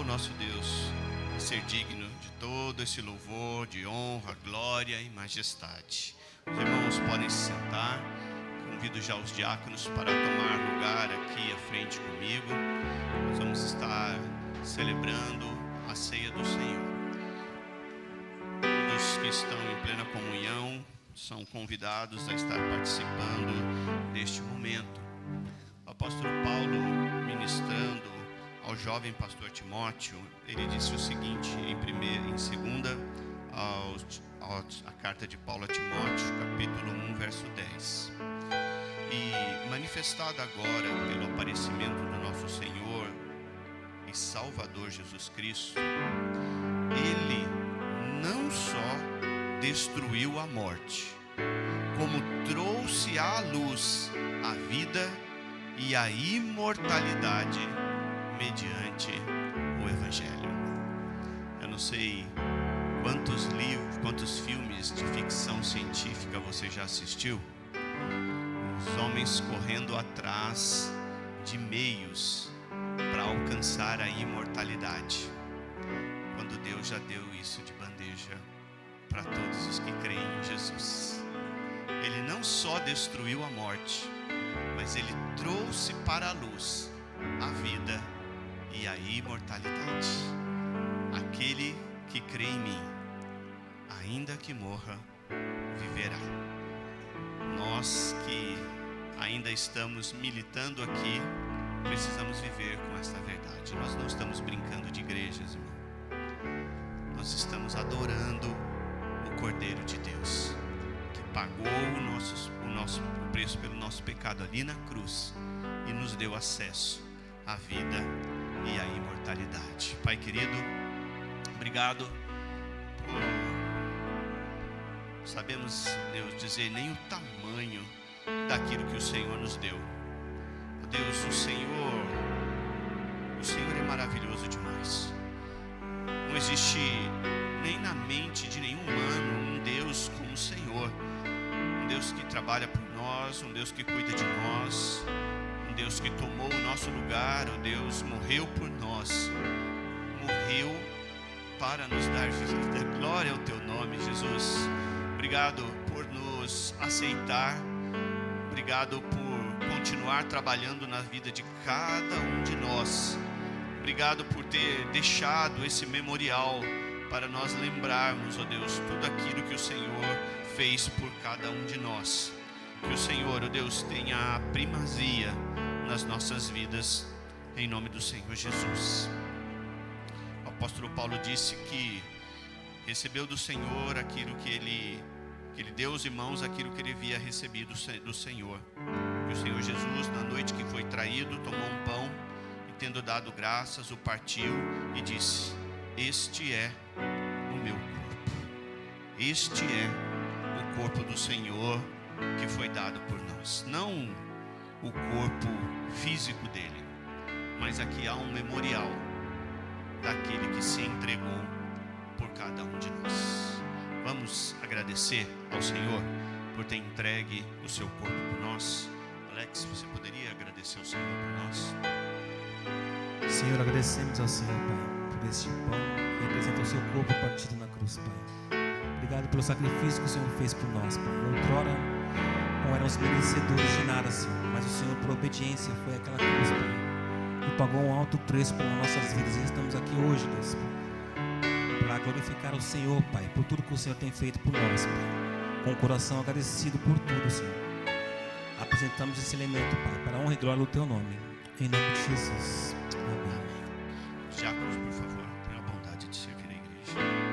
nosso Deus a ser digno de todo esse louvor, de honra, glória e majestade. Os irmãos podem se sentar. Convido já os diáconos para tomar lugar aqui à frente comigo. Nós vamos estar celebrando a ceia do Senhor. Todos que estão em plena comunhão são convidados a estar participando deste momento. O apóstolo Paulo, ministrando ao jovem pastor Timóteo, ele disse o seguinte em segunda a carta de Paulo a Timóteo, capítulo 1, verso 10. E manifestada agora pelo aparecimento do nosso Senhor e Salvador Jesus Cristo, Ele não só destruiu a morte, como trouxe à luz a vida e a imortalidade mediante o Evangelho. Eu não sei quantos livros, quantos filmes de ficção científica você já assistiu. Os homens correndo atrás de meios para alcançar a imortalidade, quando Deus já deu isso de bandeja para todos os que creem em Jesus. Ele não só destruiu a morte, mas Ele trouxe para a luz a vida e a imortalidade. Aquele que crê em mim, ainda que morra, viverá. Nós que ainda estamos militando aqui, precisamos viver com esta verdade. Nós não estamos brincando de igrejas, irmão. Nós estamos adorando o Cordeiro de Deus, que pagou o preço pelo nosso pecado ali na cruz e nos deu acesso à vida e à imortalidade. Pai querido, obrigado por sabemos, Deus, dizer nem o tamanho daquilo que o Senhor nos deu. Deus, o Senhor é maravilhoso demais. Não existe nem na mente de nenhum humano um Deus como o Senhor. Um Deus que trabalha por nós, um Deus que cuida de nós, um Deus que tomou o nosso lugar, o Deus morreu por nós, morreu para nos dar vida. Glória ao teu nome, Jesus. Obrigado por nos aceitar. Obrigado por continuar trabalhando na vida de cada um de nós. Obrigado por ter deixado esse memorial para nós lembrarmos, ó Deus, tudo aquilo que o Senhor fez por cada um de nós. Que o Senhor, ó Deus, tenha a primazia nas nossas vidas, em nome do Senhor Jesus. O apóstolo Paulo disse que recebeu do Senhor aquilo que ele deu aos irmãos, aquilo que ele havia recebido do Senhor. Que o Senhor Jesus, na noite que foi traído, tomou um pão e, tendo dado graças, o partiu e disse: este é o meu corpo. Este é o corpo do Senhor que foi dado por nós. Não o corpo físico dele, mas aqui há um memorial daquele que se entregou por cada um de nós. Vamos agradecer ao Senhor por ter entregue o seu corpo por nós. Alex, você poderia agradecer ao Senhor por nós? Senhor, agradecemos ao Senhor, Pai, por este pão que representa o seu corpo partido na cruz, Pai. Obrigado pelo sacrifício que o Senhor fez por nós, Pai. Outrora não éramos merecedores de nada, Senhor, mas o Senhor, por obediência, foi àquela cruz, Pai, e pagou um alto preço pelas nossas vidas. E estamos aqui hoje, Deus, Pai, para glorificar o Senhor, Pai, por tudo que o Senhor tem feito por nós, Pai. Com o coração agradecido por tudo, Senhor, apresentamos esse elemento, Pai, para a honra e glória do teu nome. Em nome de Jesus. Amém. Os diáconos, por favor, tenham a bondade de servir a igreja. Quero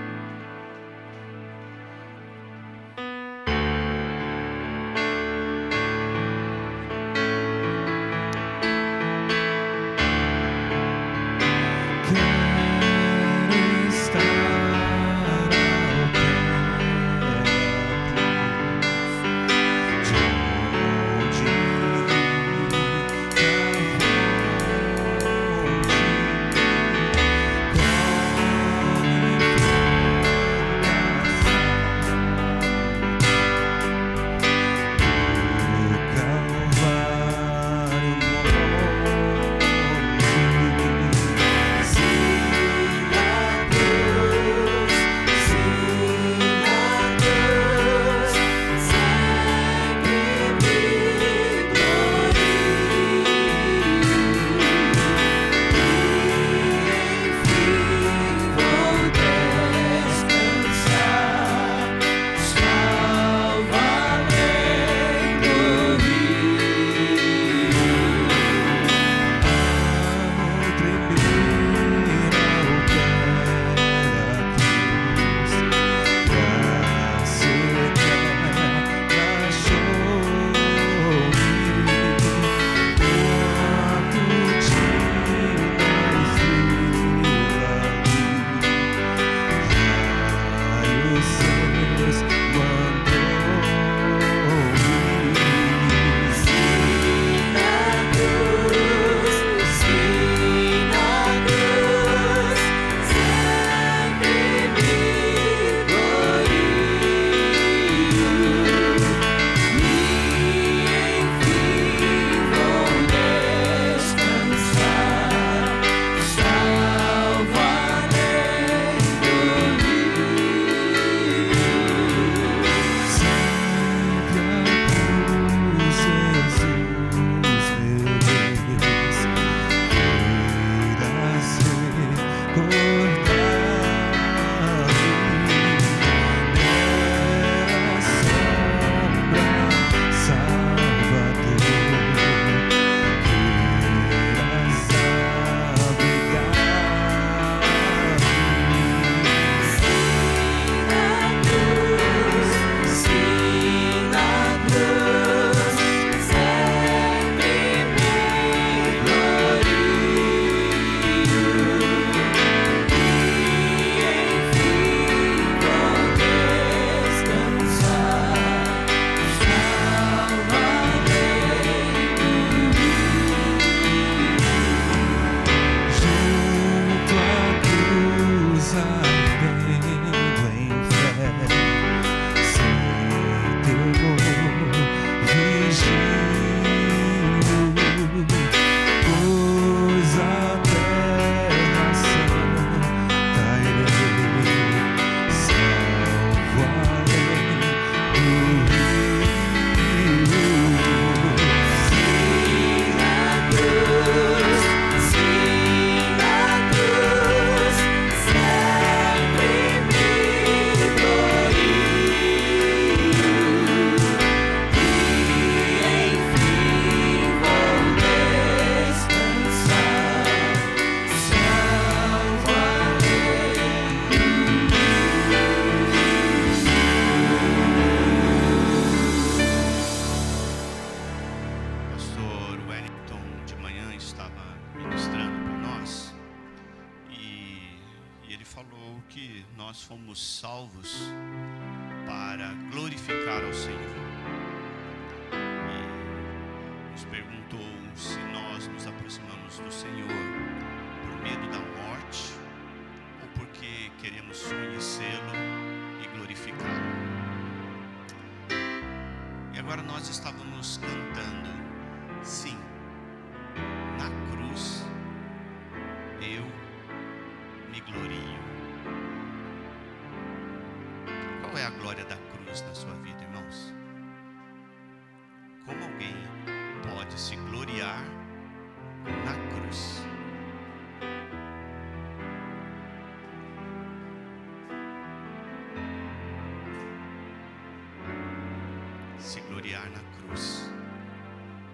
Se gloriar na cruz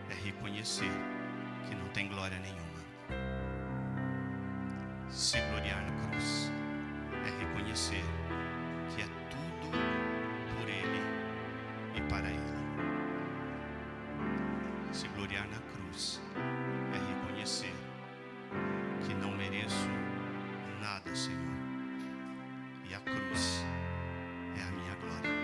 é reconhecer que não tem glória nenhuma. Se gloriar na cruz é reconhecer que é tudo por Ele e para Ele. Se gloriar na cruz é reconhecer que não mereço nada, Senhor, e a cruz é a minha glória.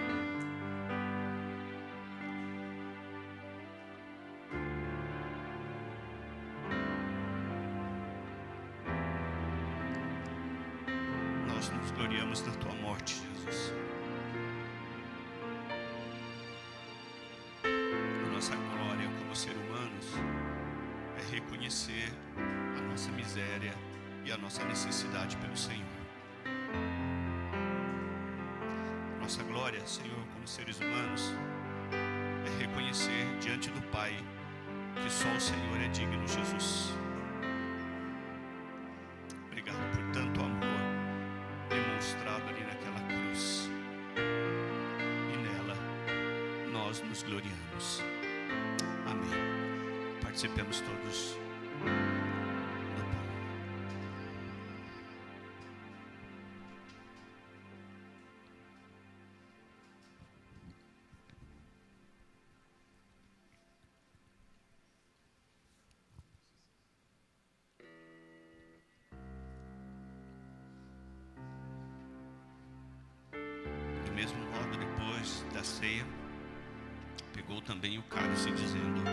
Nós nos gloriamos na Tua morte, Jesus. A nossa glória como ser humanos é reconhecer a nossa miséria e a nossa necessidade pelo Senhor. Nossa glória, Senhor, como seres humanos, é reconhecer diante do Pai que só o Senhor é digno, Jesus. Obrigado por tanto amor demonstrado ali naquela cruz. E nela nós nos gloriamos. Amém. Participemos todos. Do mesmo modo, depois da ceia, pegou também o cálice, dizendo: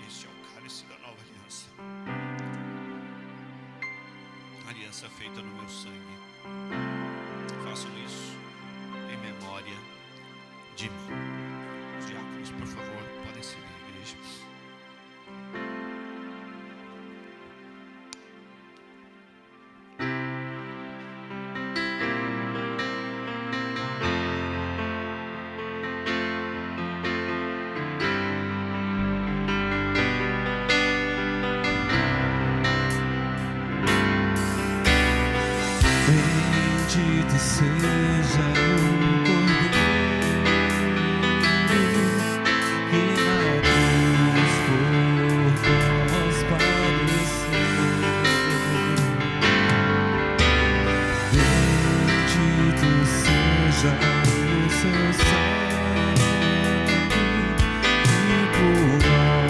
este é o cálice da nova aliança, aliança feita no meu sangue. Façam isso em memória de mim. Os diáconos, por favor, podem seguir a igreja. seja o Cordeiro que na cruz por nós padeceu. Bendito seja o seu sangue que por nós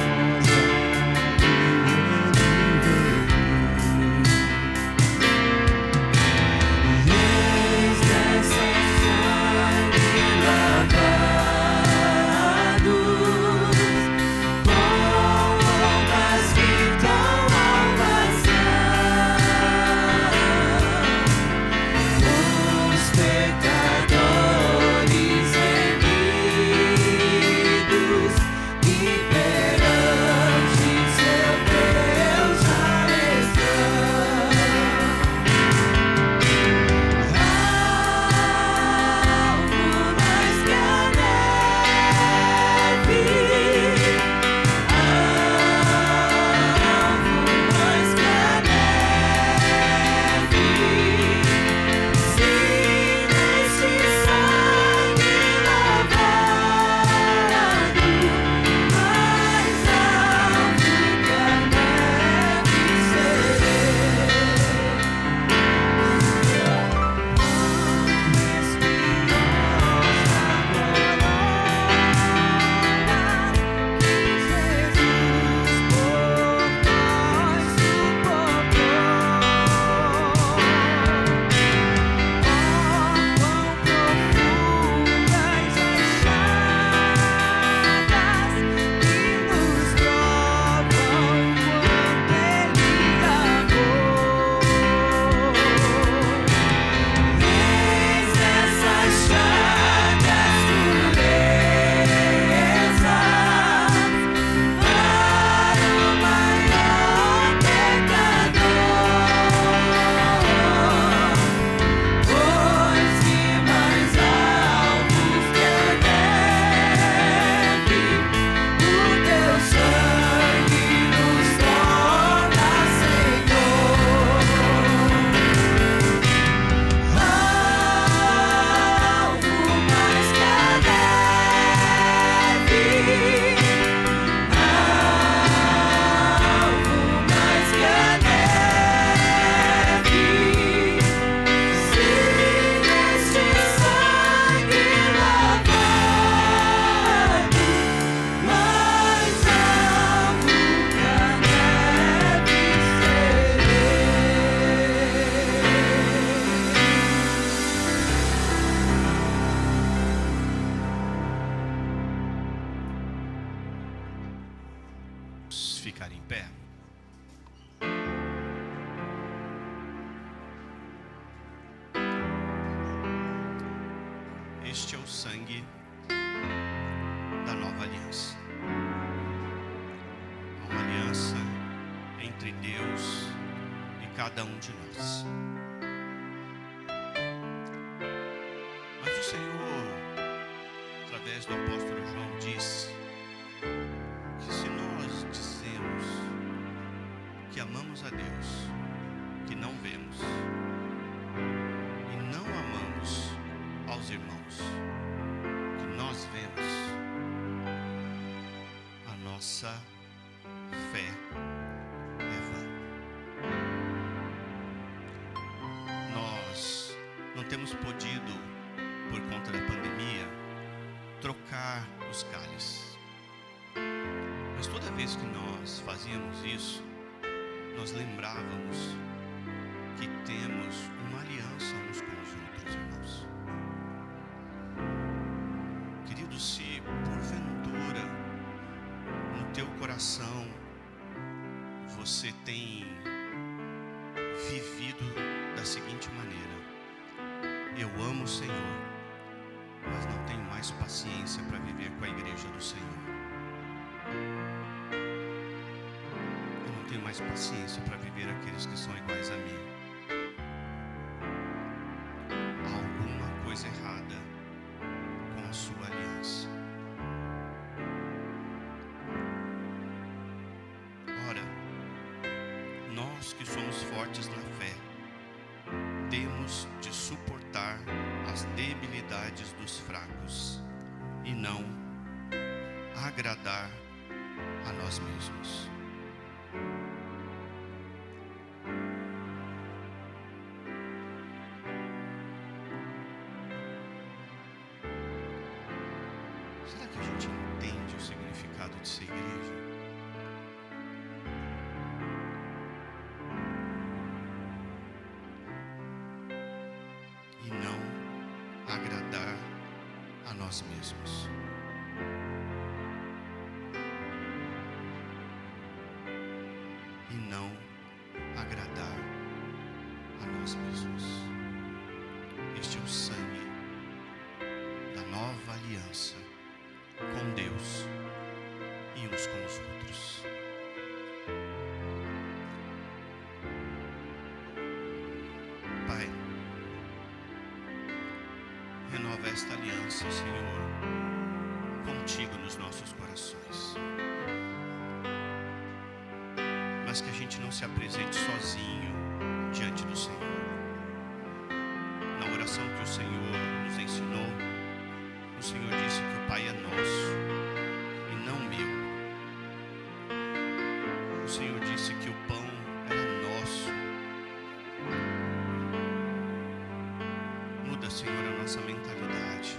ficar em pé. Este é o sangue da nova aliança. Uma aliança entre Deus e cada um de nós. Mas o Senhor, através do apóstolo João, disse que se nós dizemos que amamos a Deus, que não vemos, e não amamos aos irmãos que nós vemos, a nossa fé é vã. Nós não temos podido, por conta da pandemia, trocar os cálices. Mas toda vez que nós fazíamos isso, nós lembrávamos que temos uma aliança uns com os outros, irmãos. Querido, se porventura no teu coração você tem vivido da seguinte maneira: eu amo o Senhor, mas não tenho mais paciência para viver com a igreja do Senhor. Eu não tenho mais paciência para viver aqueles que são iguais a mim. Há alguma coisa errada com a sua aliança. Ora, nós que somos fortes na fé, temos de suportar as debilidades dos fracos e não agradar a nós mesmos. Será que a gente entende o significado de ser igreja? E não agradar a nós mesmos. E não agradar a nós mesmos. Este é o sangue da nova aliança com Deus e uns com os outros. Pai, renova esta aliança, Senhor, contigo nos nossos corações. Mas que a gente não se apresente sozinho diante do Senhor. Na oração que o Senhor nos ensinou, o Senhor disse que o Pai é nosso e não meu. O Senhor disse que o pão era nosso. Muda, Senhor, a nossa mentalidade.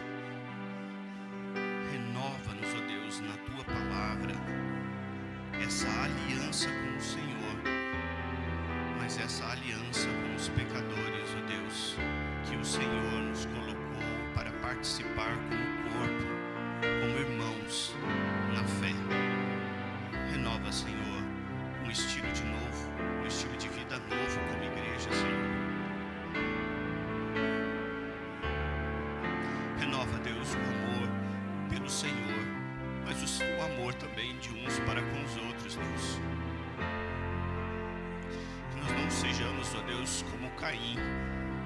Renova-nos, ó Deus, na Tua palavra, essa aliança com o Senhor, mas essa aliança com os pecadores, ó Deus, que o Senhor nos colocou para participar como corpo, como irmãos na fé. Renova, Senhor, um estilo de novo, um estilo de vida novo como igreja, Senhor. Renova, Deus, o amor pelo Senhor, mas o amor também de uns para com os outros, Deus. Que nós não sejamos, ó Deus, como Caim,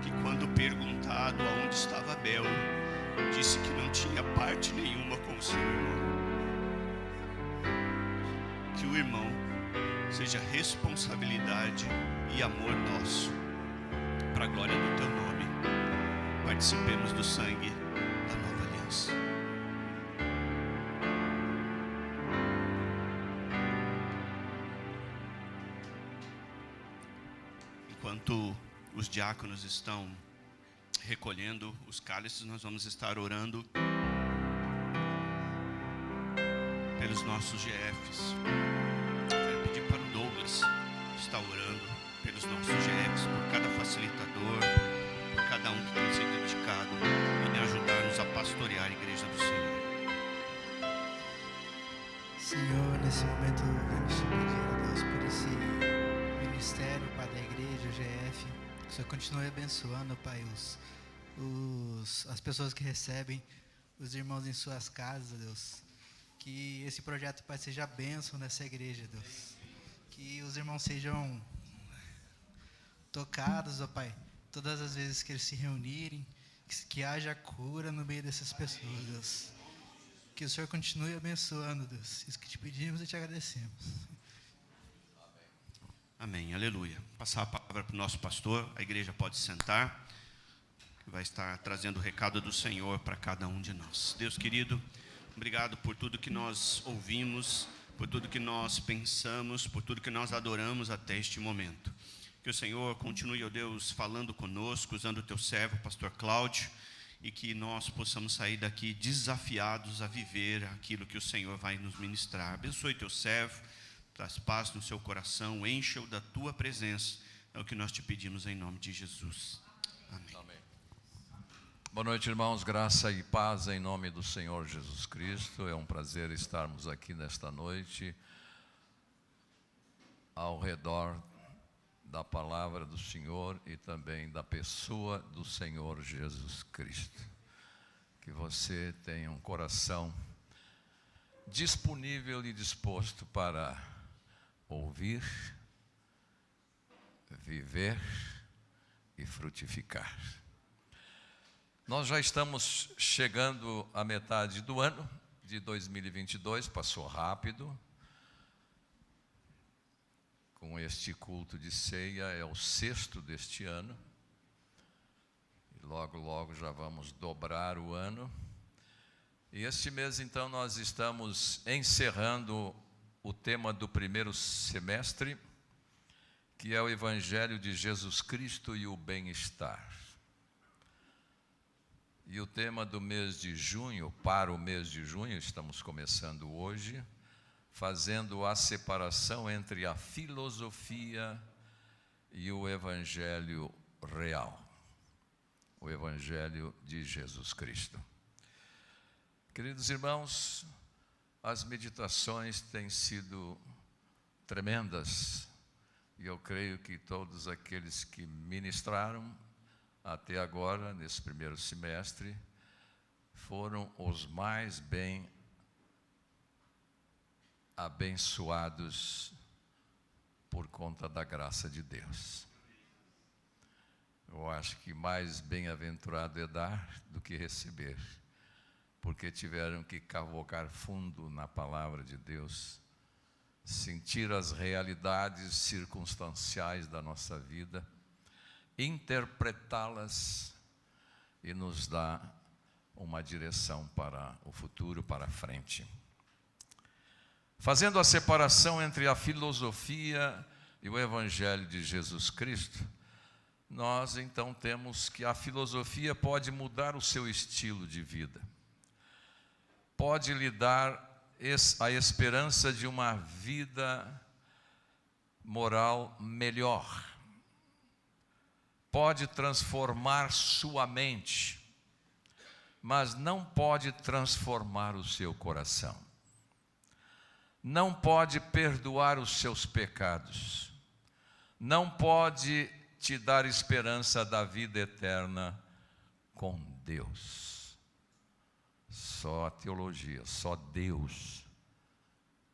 que quando perguntado aonde estava Abel, disse que não tinha parte nenhuma com o seu irmão. Que o irmão seja responsabilidade e amor nosso, para a glória do Teu nome. Participemos do sangue da nova aliança. Enquanto os diáconos estão recolhendo os cálices, nós vamos estar orando pelos nossos GFs. Quero pedir para o Douglas estar orando pelos nossos GFs, por cada facilitador, por cada um que tem sido dedicado em ajudar-nos a pastorear a igreja do Senhor. Senhor, nesse momento vamos te pedir, ó Deus, por esse ministério, Pai, da igreja, o GF. Que o Senhor continue abençoando, Pai, as pessoas que recebem, os irmãos em suas casas, Deus. Que esse projeto, Pai, seja bênção nessa igreja, Deus. Que os irmãos sejam tocados, ó Pai, todas as vezes que eles se reunirem, que haja cura no meio dessas pessoas, Deus. Que o Senhor continue abençoando, Deus. Isso que te pedimos e te agradecemos. Amém, aleluia. Passar a palavra para o nosso pastor, a igreja pode sentar, que vai estar trazendo o recado do Senhor para cada um de nós. Deus querido, obrigado por tudo que nós ouvimos, por tudo que nós pensamos, por tudo que nós adoramos até este momento. Que o Senhor continue, ó Deus, falando conosco, usando o teu servo, pastor Cláudio, e que nós possamos sair daqui desafiados a viver aquilo que o Senhor vai nos ministrar. Abençoe teu servo, traz paz no seu coração, encha-o da tua presença. É o que nós te pedimos em nome de Jesus. Amém. Amém. Boa noite, irmãos. Graça e paz em nome do Senhor Jesus Cristo. É um prazer estarmos aqui nesta noite ao redor da palavra do Senhor e também da pessoa do Senhor Jesus Cristo. Que você tenha um coração disponível e disposto para ouvir, viver e frutificar. Nós já estamos chegando à metade do ano de 2022, passou rápido. Com este culto de ceia, é o 6º deste ano. Logo, logo já vamos dobrar o ano. E este mês, então, nós estamos encerrando o tema do primeiro semestre, que é o Evangelho de Jesus Cristo e o bem-estar. E o tema do mês de junho, para o mês de junho, estamos começando hoje, fazendo a separação entre a filosofia e o Evangelho real, o Evangelho de Jesus Cristo. Queridos irmãos, as meditações têm sido tremendas, e eu creio que todos aqueles que ministraram até agora, nesse primeiro semestre, foram os mais bem abençoados por conta da graça de Deus. Eu acho que mais bem-aventurado é dar do que receber, porque tiveram que cavocar fundo na palavra de Deus, sentir as realidades circunstanciais da nossa vida, interpretá-las e nos dar uma direção para o futuro, para a frente. Fazendo a separação entre a filosofia e o Evangelho de Jesus Cristo, nós então temos que a filosofia pode mudar o seu estilo de vida, pode lhe dar a esperança de uma vida moral melhor, pode transformar sua mente, mas não pode transformar o seu coração. Não pode perdoar os seus pecados. Não pode te dar esperança da vida eterna com Deus. Só a teologia, só Deus,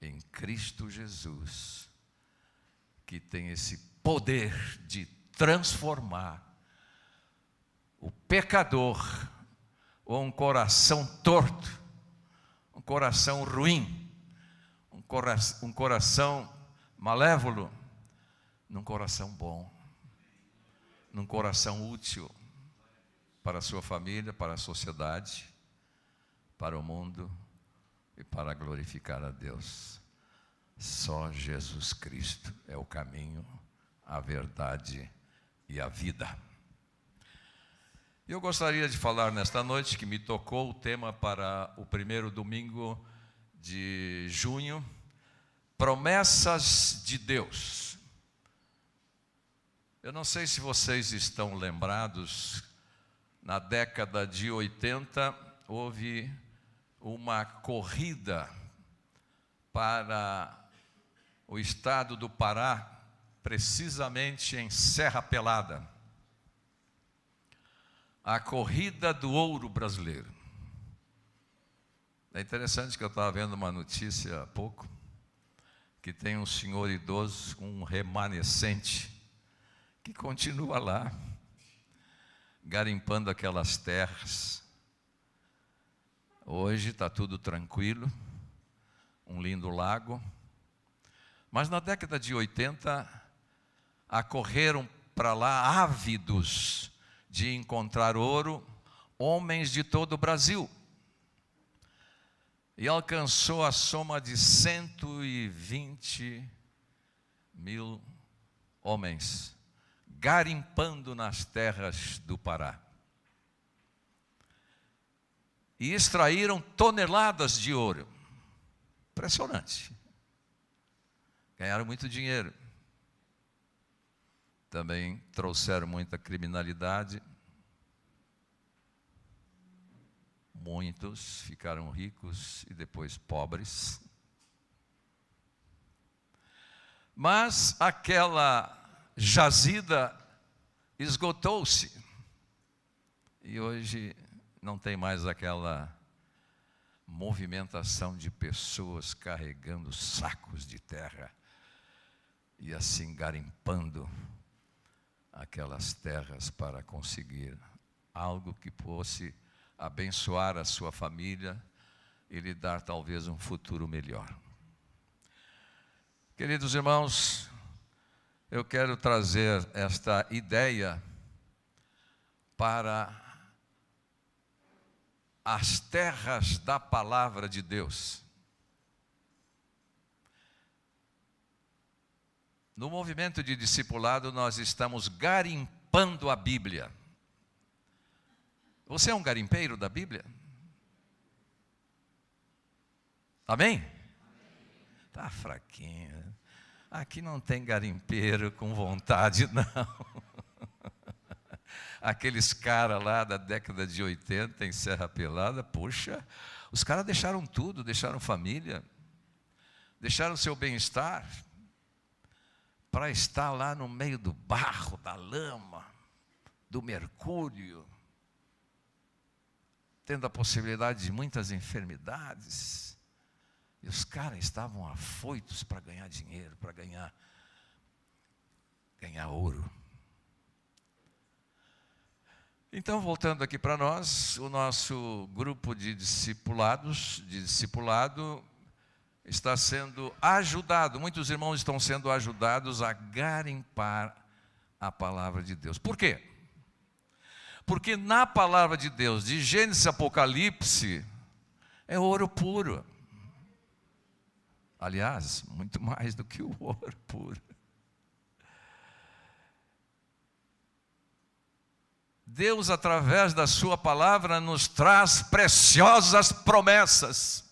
em Cristo Jesus, que tem esse poder de transformar o pecador, ou um coração torto, um coração ruim, um coração malévolo, num coração bom, num coração útil para a sua família, para a sociedade, para o mundo e para glorificar a Deus. Só Jesus Cristo é o caminho, a verdade e a vida. Eu gostaria de falar nesta noite, que me tocou o tema para o primeiro domingo de junho, promessas de Deus. Eu não sei se vocês estão lembrados, na década de 80, houve uma corrida para o estado do Pará, precisamente em Serra Pelada, a corrida do ouro brasileiro. É interessante que eu estava vendo uma notícia há pouco, que tem um senhor idoso, um remanescente, que continua lá, garimpando aquelas terras. Hoje está tudo tranquilo, um lindo lago, mas na década de 80, acorreram para lá ávidos de encontrar ouro, homens de todo o Brasil. E alcançou a soma de 120 mil homens, garimpando nas terras do Pará. E extraíram toneladas de ouro. Impressionante. Ganharam muito dinheiro. Também trouxeram muita criminalidade. Muitos ficaram ricos e depois pobres. Mas aquela jazida esgotou-se. E hoje não tem mais aquela movimentação de pessoas carregando sacos de terra e assim garimpando aquelas terras para conseguir algo que fosse abençoar a sua família e lhe dar talvez um futuro melhor. Queridos irmãos, eu quero trazer esta ideia para as terras da palavra de Deus. No movimento de discipulado, nós estamos garimpando a Bíblia. Você é um garimpeiro da Bíblia? Amém? Tá fraquinho. Aqui não tem garimpeiro com vontade, não. Aqueles caras lá da década de 80 em Serra Pelada, poxa, os caras deixaram tudo, deixaram família, deixaram seu bem-estar, para estar lá no meio do barro, da lama, do mercúrio, tendo a possibilidade de muitas enfermidades. E os caras estavam afoitos para ganhar dinheiro, para ganhar ouro. Então, voltando aqui para nós, o nosso grupo de discipulado está sendo ajudado, muitos irmãos estão sendo ajudados a garimpar a palavra de Deus. Por quê? Porque na palavra de Deus, de Gênesis a Apocalipse, é ouro puro. Aliás, muito mais do que o ouro puro. Deus, através da sua palavra, nos traz preciosas promessas,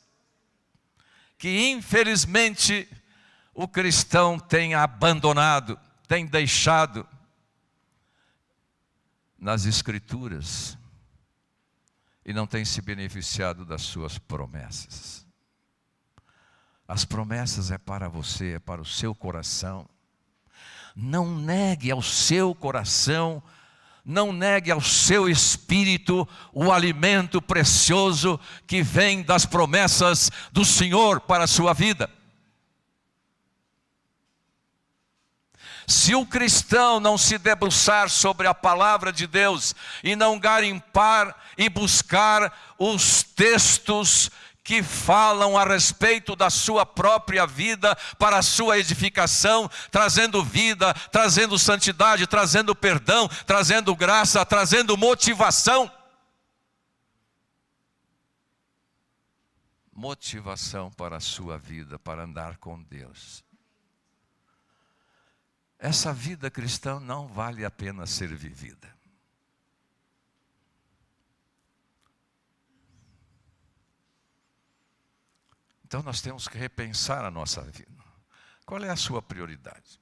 que infelizmente o cristão tem abandonado, tem deixado nas Escrituras, e não tem se beneficiado das suas promessas. As promessas é para você, é para o seu coração. Não negue ao seu coração, não negue ao seu espírito o alimento precioso que vem das promessas do Senhor para a sua vida. Se o cristão não se debruçar sobre a palavra de Deus e não garimpar e buscar os textos que falam a respeito da sua própria vida, para a sua edificação, trazendo vida, trazendo santidade, trazendo perdão, trazendo graça, trazendo motivação. Motivação para a sua vida, para andar com Deus. Essa vida cristã não vale a pena ser vivida. Então nós temos que repensar a nossa vida. Qual é a sua prioridade?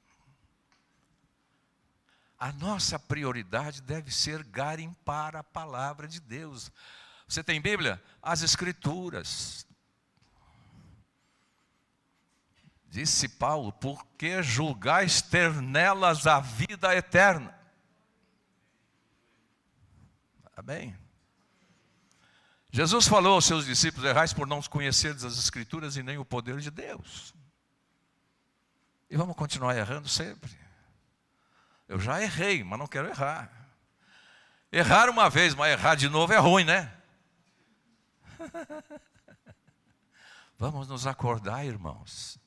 A nossa prioridade deve ser garimpar a palavra de Deus. Você tem Bíblia? As Escrituras. Disse Paulo, porque julgais ter nelas a vida eterna. Amém? Jesus falou aos seus discípulos, errais por não conhecerdes as Escrituras e nem o poder de Deus. E vamos continuar errando sempre. Eu já errei, mas não quero errar. Errar uma vez, mas errar de novo é ruim, né? Vamos nos acordar, irmãos.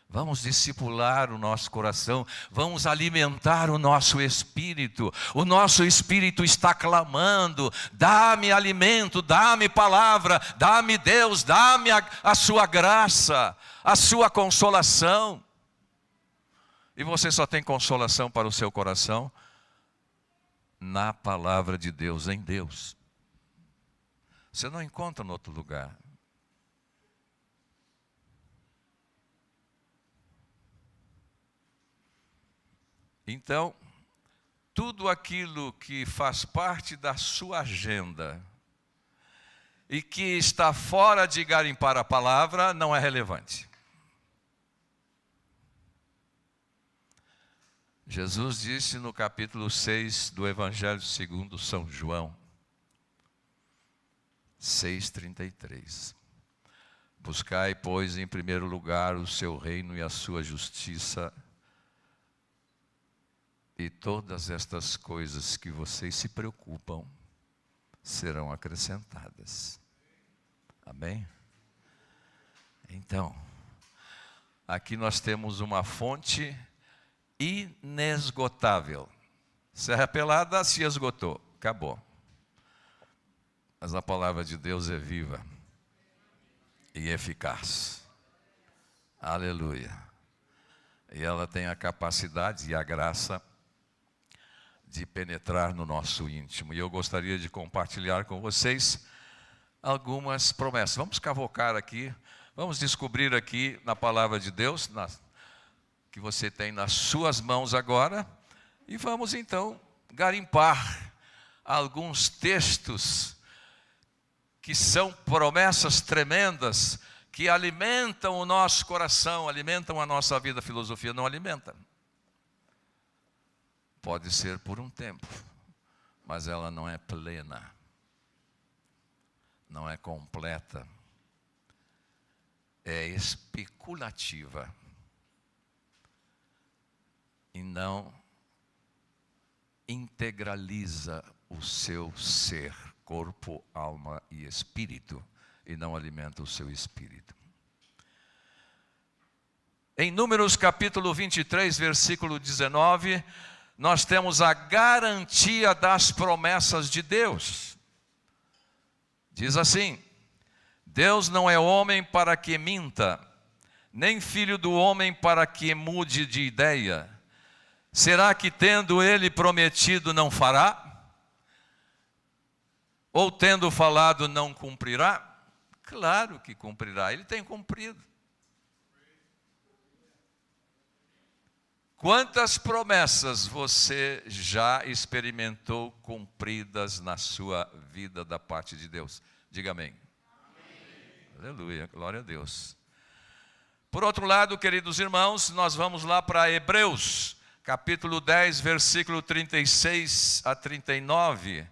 Vamos discipular o nosso coração, vamos alimentar o nosso espírito. O nosso espírito está clamando, dá-me alimento, dá-me palavra, dá-me Deus, dá-me a sua graça, a sua consolação. E você só tem consolação para o seu coração na palavra de Deus, em Deus. Você não encontra em outro lugar. Então, tudo aquilo que faz parte da sua agenda e que está fora de garimpar a palavra não é relevante. Jesus disse no capítulo 6 do Evangelho segundo São João, 6,33. Buscai, pois, em primeiro lugar o seu reino e a sua justiça, e todas estas coisas que vocês se preocupam serão acrescentadas. Amém? Então, aqui nós temos uma fonte inesgotável Serra Pelada se esgotou, acabou. Mas a palavra de Deus é viva e eficaz. Aleluia. E ela tem a capacidade e a graça de penetrar no nosso íntimo. E eu gostaria de compartilhar com vocês algumas promessas. Vamos cavocar aqui, vamos descobrir aqui na palavra de Deus, que você tem nas suas mãos agora, e vamos então garimpar alguns textos que são promessas tremendas, que alimentam o nosso coração, alimentam a nossa vida. A filosofia não alimenta. Pode ser por um tempo, mas ela não é plena, não é completa, é especulativa e não integraliza o seu ser, corpo, alma e espírito, e não alimenta o seu espírito. Em Números capítulo 23, versículo 19, nós temos a garantia das promessas de Deus. Diz assim: Deus não é homem para que minta, nem filho do homem para que mude de ideia. Será que tendo ele prometido não fará? Ou tendo falado não cumprirá? Claro que cumprirá, ele tem cumprido. Quantas promessas você já experimentou cumpridas na sua vida da parte de Deus? Diga amém. Amém. Aleluia, glória a Deus. Por outro lado, queridos irmãos, nós vamos lá para Hebreus, capítulo 10, versículo 36 a 39.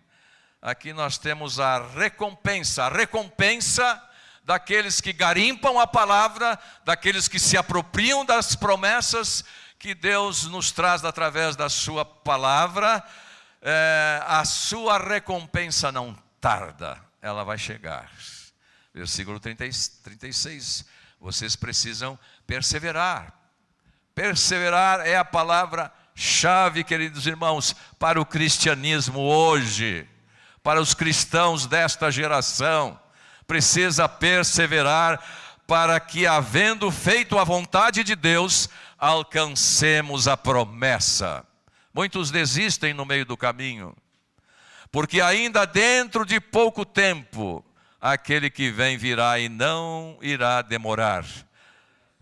Aqui nós temos a recompensa daqueles que garimpam a palavra, daqueles que se apropriam das promessas que Deus nos traz através da sua palavra. A sua recompensa não tarda, ela vai chegar. Versículo 36, vocês precisam perseverar. Perseverar é a palavra-chave, queridos irmãos, para o cristianismo hoje, para os cristãos desta geração. Precisa perseverar para que, havendo feito a vontade de Deus, alcancemos a promessa. Muitos desistem no meio do caminho, porque ainda dentro de pouco tempo, aquele que vem virá e não irá demorar.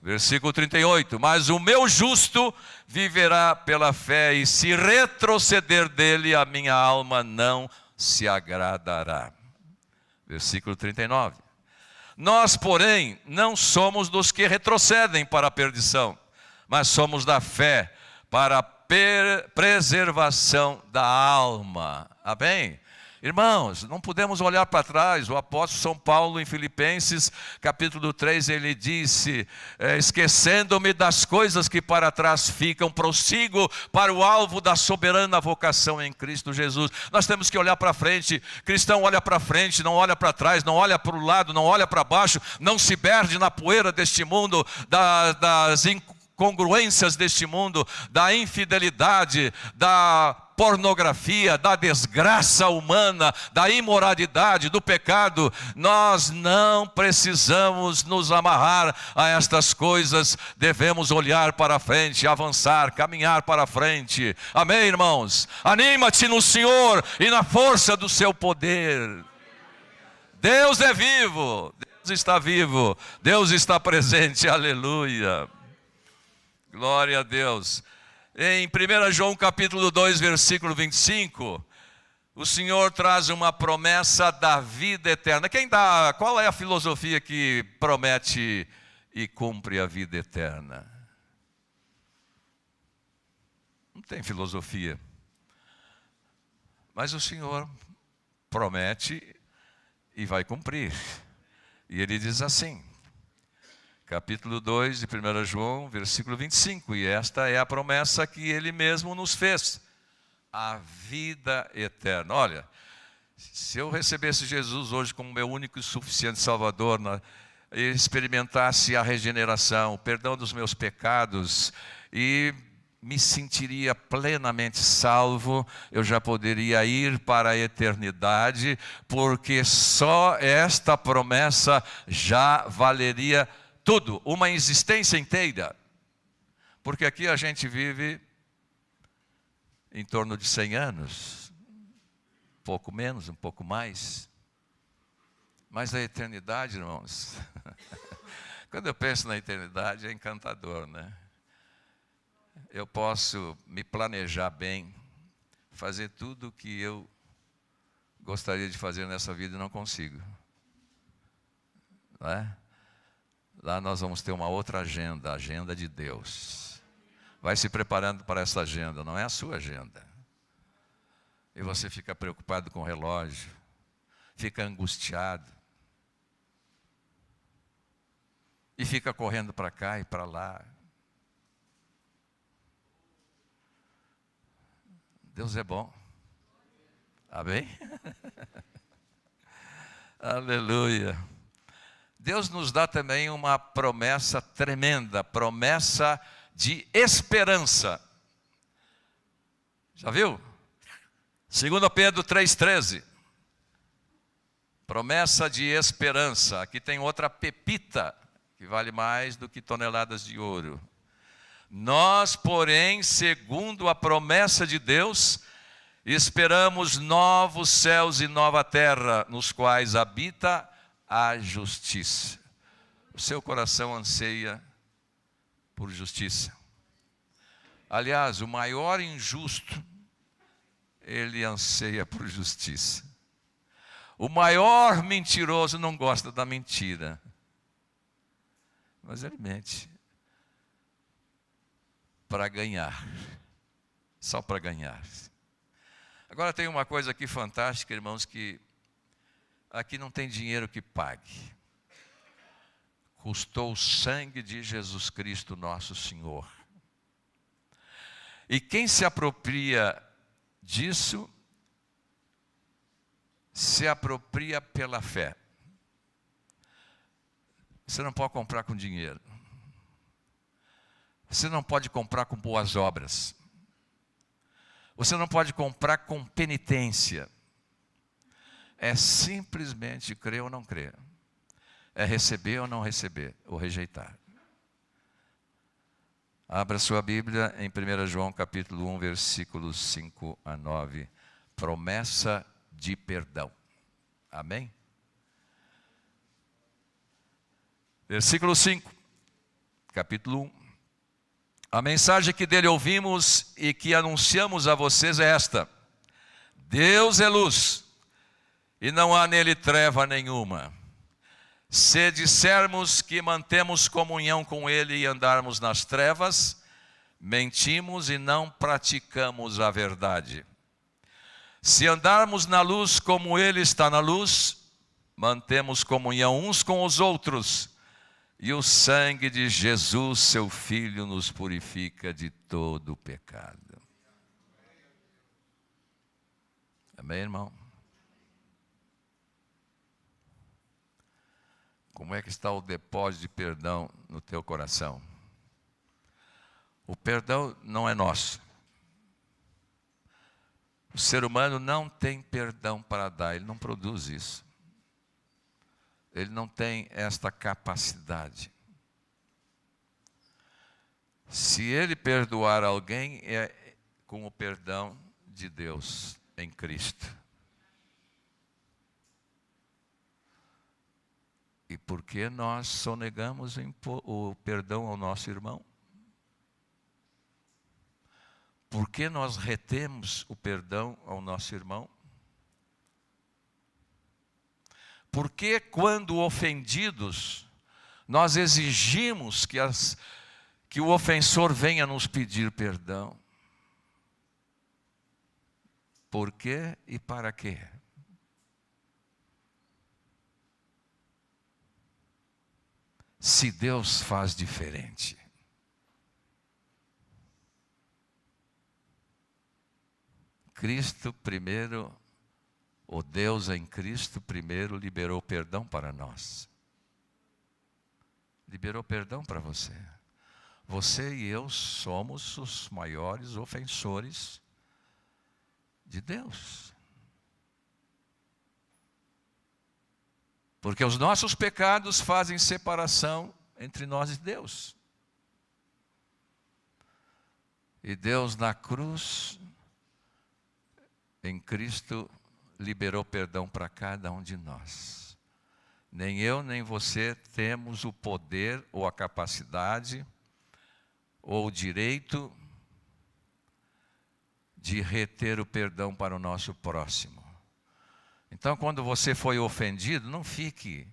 Versículo 38, mas o meu justo viverá pela fé, e se retroceder dele, a minha alma não se agradará. Versículo 39, nós, porém, não somos dos que retrocedem para a perdição, mas somos da fé para a preservação da alma. Amém? Irmãos, não podemos olhar para trás. O apóstolo São Paulo, em Filipenses, capítulo 3, ele disse: esquecendo-me das coisas que para trás ficam, prossigo para o alvo da soberana vocação em Cristo Jesus. Nós temos que olhar para frente. Cristão olha para frente, não olha para trás, não olha para o lado, não olha para baixo, não se perde na poeira deste mundo, das incongruências deste mundo, da infidelidade, da pornografia, da desgraça humana, da imoralidade, do pecado. Nós não precisamos nos amarrar a estas coisas, devemos olhar para frente, avançar, caminhar para frente. Amém, irmãos? Anima-te no Senhor e na força do seu poder. Deus é vivo, Deus está vivo, Deus está presente, aleluia. Glória a Deus. Em 1 João capítulo 2, versículo 25, o Senhor traz uma promessa da vida eterna. Qual é a filosofia que promete e cumpre a vida eterna? Não tem filosofia. Mas o Senhor promete e vai cumprir. E Ele diz assim, capítulo 2 de 1 João, versículo 25. E esta é a promessa que Ele mesmo nos fez: a vida eterna. Olha, se eu recebesse Jesus hoje como meu único e suficiente Salvador, e experimentasse a regeneração, o perdão dos meus pecados, e me sentiria plenamente salvo, eu já poderia ir para a eternidade, porque só esta promessa já valeria tudo, uma existência inteira. Porque aqui a gente vive em torno de 100 anos, um pouco menos, um pouco mais. Mas a eternidade, irmãos, quando eu penso na eternidade é encantador, né? Eu posso me planejar bem, fazer tudo o que eu gostaria de fazer nessa vida e não consigo. Não é? Lá nós vamos ter uma outra agenda, a agenda de Deus. Vai se preparando para essa agenda, não é a sua agenda. E você fica preocupado com o relógio, fica angustiado. E fica correndo para cá e para lá. Deus é bom. Amém? Aleluia. Deus nos dá também uma promessa tremenda, promessa de esperança. Já viu? 2 Pedro 3,13. Promessa de esperança. Aqui tem outra pepita, que vale mais do que toneladas de ouro. Nós, porém, segundo a promessa de Deus, esperamos novos céus e nova terra, nos quais habita a justiça. O seu coração anseia por justiça. Aliás, o maior injusto, ele anseia por justiça. O maior mentiroso não gosta da mentira, mas ele mente para ganhar, só para ganhar. Agora tem uma coisa aqui fantástica, irmãos, que aqui não tem dinheiro que pague. Custou o sangue de Jesus Cristo, nosso Senhor. E quem se apropria disso, se apropria pela fé. Você não pode comprar com dinheiro. Você não pode comprar com boas obras. Você não pode comprar com penitência. É simplesmente crer ou não crer. É receber ou não receber, ou rejeitar. Abra sua Bíblia em 1 João capítulo 1, versículos 5 a 9. Promessa de perdão. Amém? Versículo 5, capítulo 1. A mensagem que dele ouvimos e que anunciamos a vocês é esta: Deus é luz, e não há nele treva nenhuma. Se dissermos que mantemos comunhão com ele e andarmos nas trevas, mentimos e não praticamos a verdade. Se andarmos na luz como ele está na luz, mantemos comunhão uns com os outros, e o sangue de Jesus, seu Filho, nos purifica de todo o pecado. Amém, irmão? Como é que está o depósito de perdão no teu coração? O perdão não é nosso. O ser humano não tem perdão para dar, ele não produz isso. Ele não tem esta capacidade. Se ele perdoar alguém, é com o perdão de Deus em Cristo. E por que nós sonegamos o perdão ao nosso irmão? Por que nós retemos o perdão ao nosso irmão? Por que, quando ofendidos, nós exigimos que o ofensor venha nos pedir perdão? Por quê e para quê? Se Deus faz diferente. Cristo primeiro, o Deus em Cristo primeiro liberou perdão para nós. Liberou perdão para você. Você e eu somos os maiores ofensores de Deus. Porque os nossos pecados fazem separação entre nós e Deus. E Deus na cruz, em Cristo, liberou perdão para cada um de nós. Nem eu, nem você temos o poder ou a capacidade ou o direito de reter o perdão para o nosso próximo. Então, quando você foi ofendido, não fique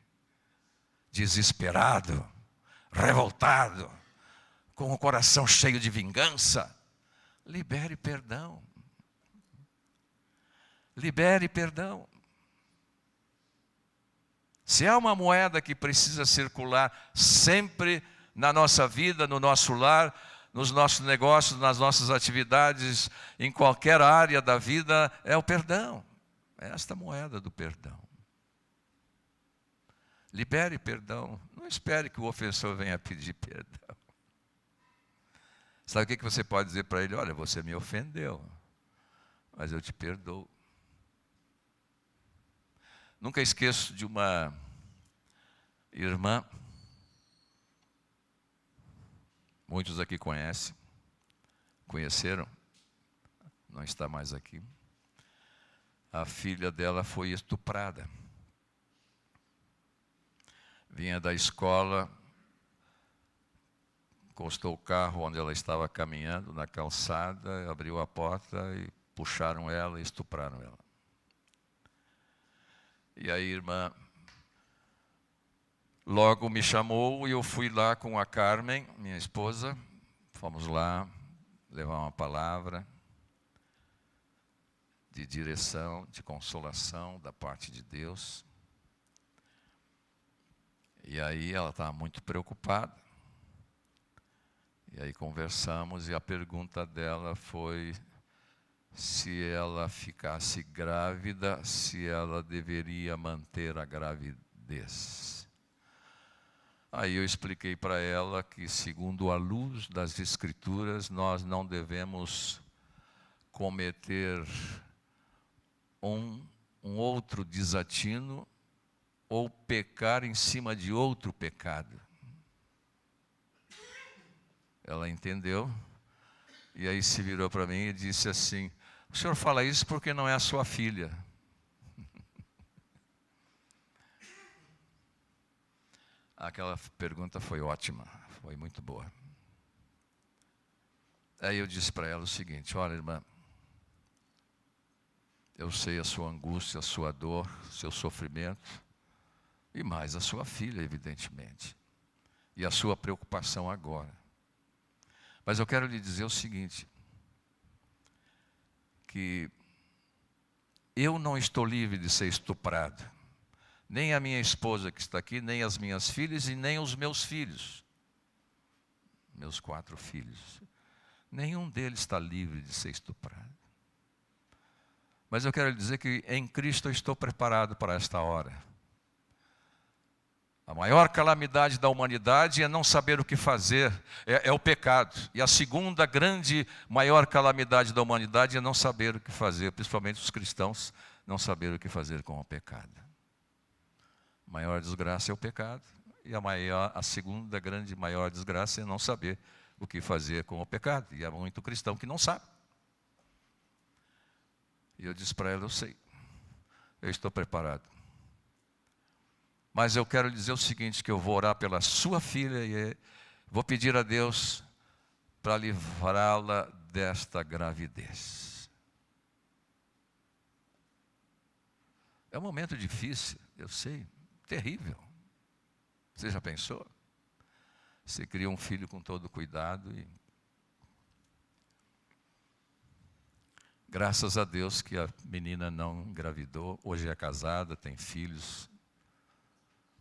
desesperado, revoltado, com o coração cheio de vingança. Libere perdão. Libere perdão. Se há uma moeda que precisa circular sempre na nossa vida, no nosso lar, nos nossos negócios, nas nossas atividades, em qualquer área da vida, é o perdão. É esta moeda do perdão. Libere perdão. Não espere que o ofensor venha pedir perdão. Sabe o que você pode dizer para ele? Olha, você me ofendeu, mas eu te perdoo. Nunca esqueço de uma irmã, muitos aqui conheceram, não está mais aqui. A filha dela foi estuprada. Vinha da escola, encostou o carro onde ela estava caminhando, na calçada, abriu a porta e puxaram ela e estupraram ela. E a irmã logo me chamou e eu fui lá com a Carmen, minha esposa. Fomos lá levar uma palavra de direção, de consolação da parte de Deus. E aí ela estava muito preocupada. E aí conversamos e a pergunta dela foi se ela ficasse grávida, se ela deveria manter a gravidez. Aí eu expliquei para ela que, segundo a luz das Escrituras, nós não devemos cometer um outro desatino ou pecar em cima de outro pecado. Ela entendeu e aí se virou para mim e disse assim: o senhor fala isso porque não é a sua filha. Aquela pergunta foi ótima, foi muito boa. Aí eu disse para ela o seguinte: olha, irmã, eu sei a sua angústia, a sua dor, o seu sofrimento, e mais a sua filha, evidentemente, e a sua preocupação agora. Mas eu quero lhe dizer o seguinte, que eu não estou livre de ser estuprado, nem a minha esposa que está aqui, nem as minhas filhas e nem os meus filhos, meus 4 filhos. Nenhum deles está livre de ser estuprado. Mas eu quero lhe dizer que em Cristo eu estou preparado para esta hora. A maior calamidade da humanidade é não saber o que fazer, é o pecado. E a segunda grande, maior calamidade da humanidade é não saber o que fazer, principalmente os cristãos, não saber o que fazer com o pecado. A maior desgraça é o pecado, e a segunda grande, maior desgraça é não saber o que fazer com o pecado. E há muito cristão que não sabe. E eu disse para ela: eu sei, eu estou preparado. Mas eu quero lhe dizer o seguinte, que eu vou orar pela sua filha e vou pedir a Deus para livrá-la desta gravidez. É um momento difícil, eu sei, terrível. Você já pensou? Você cria um filho com todo cuidado e... Graças a Deus que a menina não engravidou, hoje é casada, tem filhos,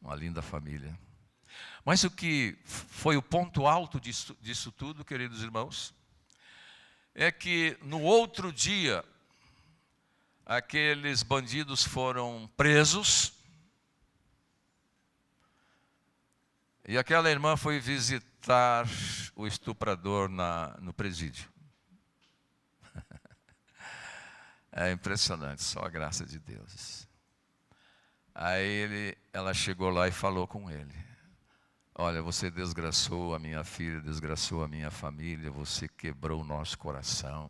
uma linda família. Mas o que foi o ponto alto disso tudo, queridos irmãos, é que no outro dia, aqueles bandidos foram presos, e aquela irmã foi visitar o estuprador no presídio. É impressionante, só a graça de Deus. Aí ela chegou lá e falou com ele: olha, você desgraçou a minha filha, desgraçou a minha família, você quebrou o nosso coração.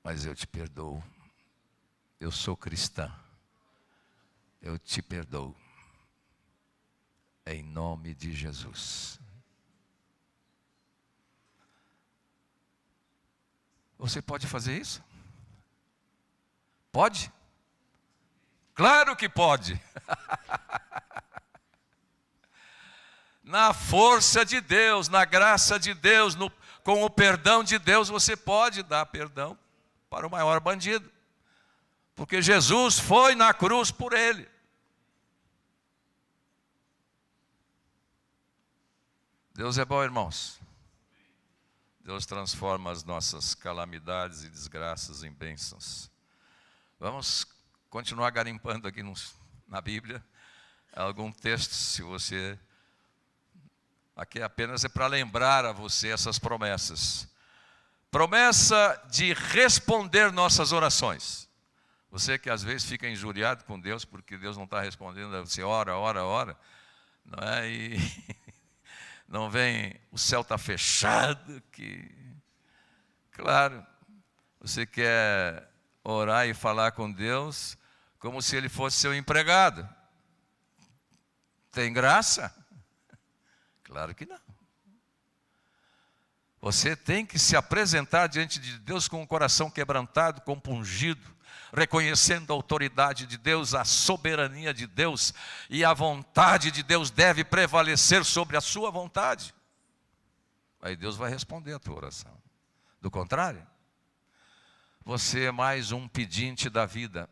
Mas eu te perdoo. Eu sou cristã. Eu te perdoo. Em nome de Jesus. Você pode fazer isso? Pode? Claro que pode. Na força de Deus, na graça de Deus, com o perdão de Deus, você pode dar perdão para o maior bandido. Porque Jesus foi na cruz por ele. Deus é bom, irmãos. Deus transforma as nossas calamidades e desgraças em bênçãos. Vamos continuar garimpando aqui na Bíblia. Algum texto, se você... Aqui apenas é para lembrar a você essas promessas. Promessa de responder nossas orações. Você que às vezes fica injuriado com Deus porque Deus não está respondendo, você ora, não é? E não vem, o céu está fechado, claro, você quer orar e falar com Deus como se Ele fosse seu empregado. Tem graça? Claro que não. Você tem que se apresentar diante de Deus com o coração quebrantado, compungido, reconhecendo a autoridade de Deus, a soberania de Deus, e a vontade de Deus deve prevalecer sobre a sua vontade. Aí Deus vai responder a tua oração. Do contrário, você é mais um pedinte da vida,